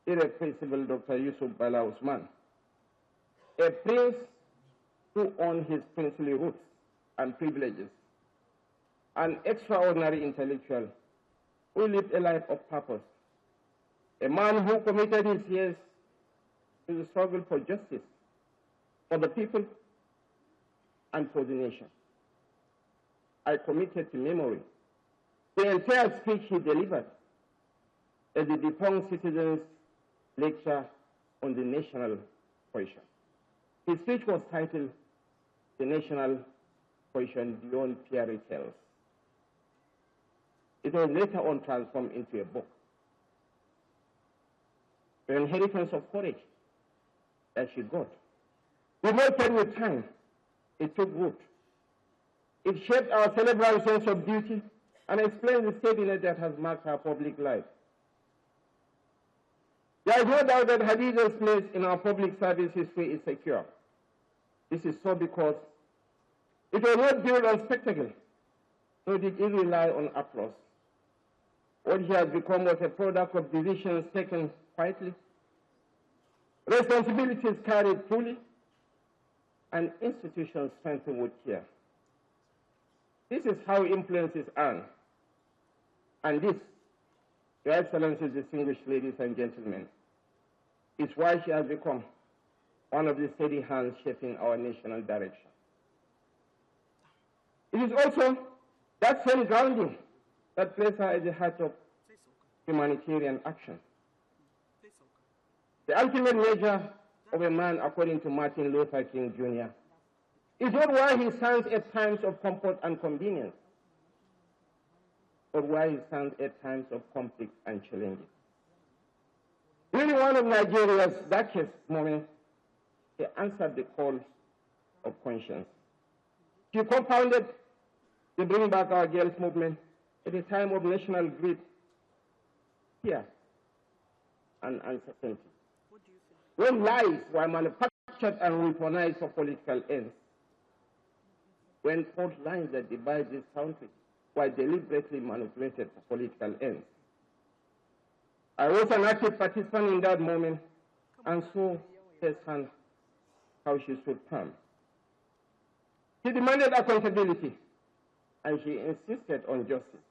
irreplaceable Dr. Yusuf Bala Usman, a prince who owned his princely roots and privileges, an extraordinary intellectual who lived a life of purpose, a man who committed his years to the struggle for justice, for the people, and for the nation. I committed to memory the entire speech he delivered at the Dipong Citizens Lecture on the National Question. His speech was titled, "The National Question Beyond Fairy Tales." It was later on transformed into a book, an inheritance of courage that she got. We melted with time. It took root. It shaped our cerebral sense of duty and explained the steadiness that has marked our public life. There is no doubt that Hadiza's place in our public service history is secure. This is so because it was not built on spectacle, nor did it rely on applause. What he has become was a product of decisions taken quietly, responsibilities carried fully, and institutions strengthened with care. This is how influence is earned. And this, Your Excellencies, distinguished ladies and gentlemen, is why she has become one of the steady hands shaping our national direction. It is also that same grounding that places her at the heart of humanitarian action. The ultimate measure of a man, according to Martin Luther King Jr., is not why he stands at times of comfort and convenience, but why he stands at times of conflict and challenges. During one of Nigeria's darkest moments, he answered the call of conscience. She compounded the Bring Back Our Girls movement at a time of national grief, fear, and uncertainty. When lies were manufactured and weaponized for political ends, when fault lines that divide this country were deliberately manipulated for political ends. I was an active participant in that moment and saw firsthand how she stood firm. She She demanded accountability, and she insisted on justice.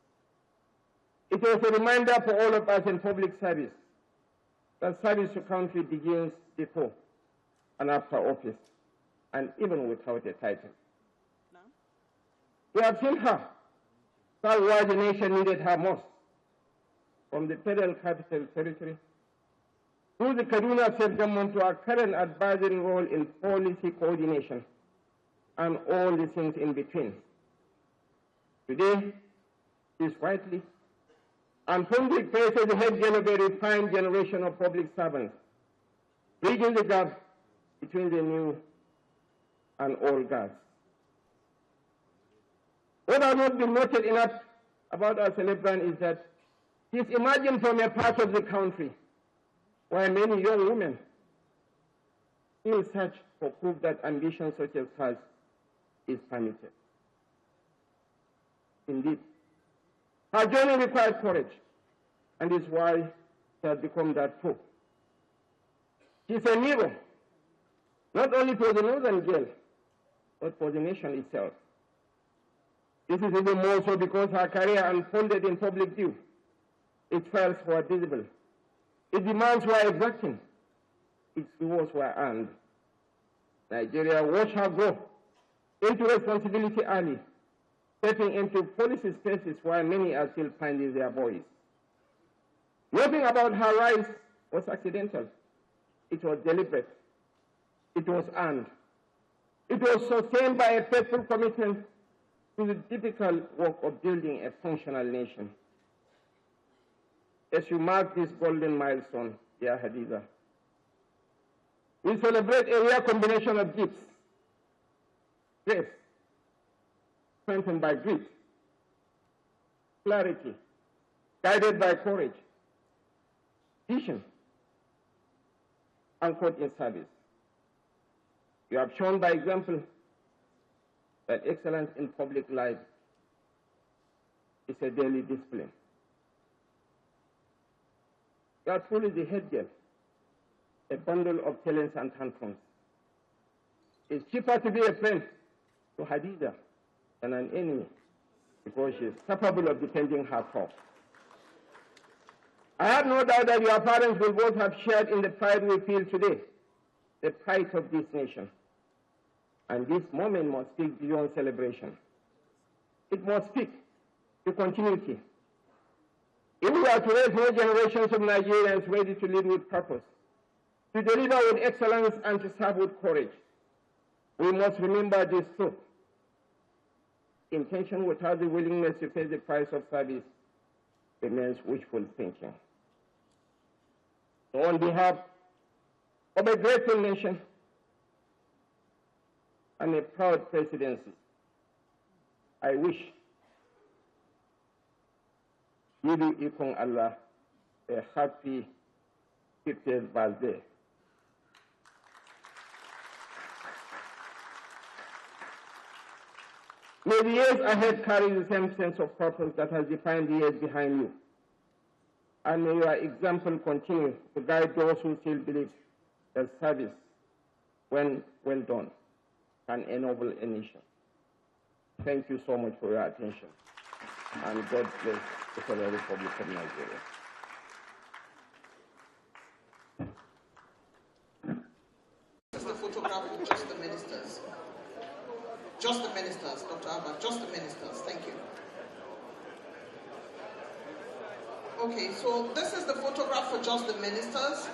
It was a reminder for all of us in public service that service to country begins before and after office, and even without a title. No. We have seen her serve where the nation needed her most, from the Federal Capital Territory through the Kaduna State Government to our current advisory role in policy coordination and all the things in between. Today, she is rightly and firmly faces the headgear of a refined generation of public servants, bridging the gap between the new and old guards. What has not been noted enough about our celebrant is that she is emerging from a part of the country where many young women still search for proof that ambition such as hers is permitted. Indeed, her journey required courage, and is why she has become that proof. She is a mirror, not only for the northern girl, but for the nation itself. This is even more so because her career unfolded in public view. Its trials were visible. Its demands were exacting. Its rewards were earned. Nigeria watched her grow into responsibility early, stepping into policy spaces where many are still finding their voice. Nothing about her rise was accidental. It was deliberate. It was earned. It was sustained by a faithful commitment to the difficult work of building a functional nation. As you mark this golden milestone, dear Hadiza, we celebrate a rare combination of gifts: grace, strengthened by grit; clarity, guided by courage; vision, anchored in service. You have shown by example that excellence in public life is a daily discipline. You are truly the headgear, a bundle of talents and tantrums. It's cheaper to be a friend to Hadiza than an enemy, because she is capable of defending her cause. I have no doubt that your parents will both have shared in the pride we feel today, the pride of this nation. And this moment must speak beyond celebration. It must speak to continuity. If we are to raise more generations of Nigerians ready to lead with purpose, to deliver with excellence and to serve with courage, we must remember this truth. Intention without the willingness to pay the price of service remains wishful thinking. So on behalf of a grateful nation and a proud presidency, I wish Yidu Ikong Allah a happy 50th birthday. May the years ahead carry the same sense of purpose that has defined the years behind you. And may your example continue to guide those who still believe that service, when well done, can ennoble a nation. Thank you so much for your attention. And God bless the Federal Republic of Nigeria. This is the photograph of just the ministers. Just the ministers, Dr. Abba, just the ministers. Thank you. Okay, so this is the photograph for just the ministers.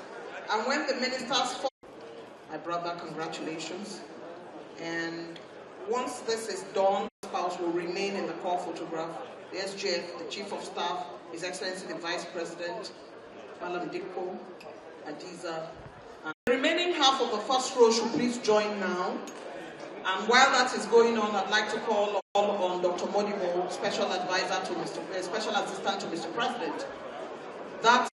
And when the ministers fall, my brother, congratulations. And once this is done, the spouse will remain in the core photograph. The SGF, the Chief of Staff, His Excellency the Vice President, Bala, Hadiza. The remaining half of the first row should please join now. And while that is going on, I'd like to call on Dr. Modibo, Special Advisor to Special Assistant to Mr. President. That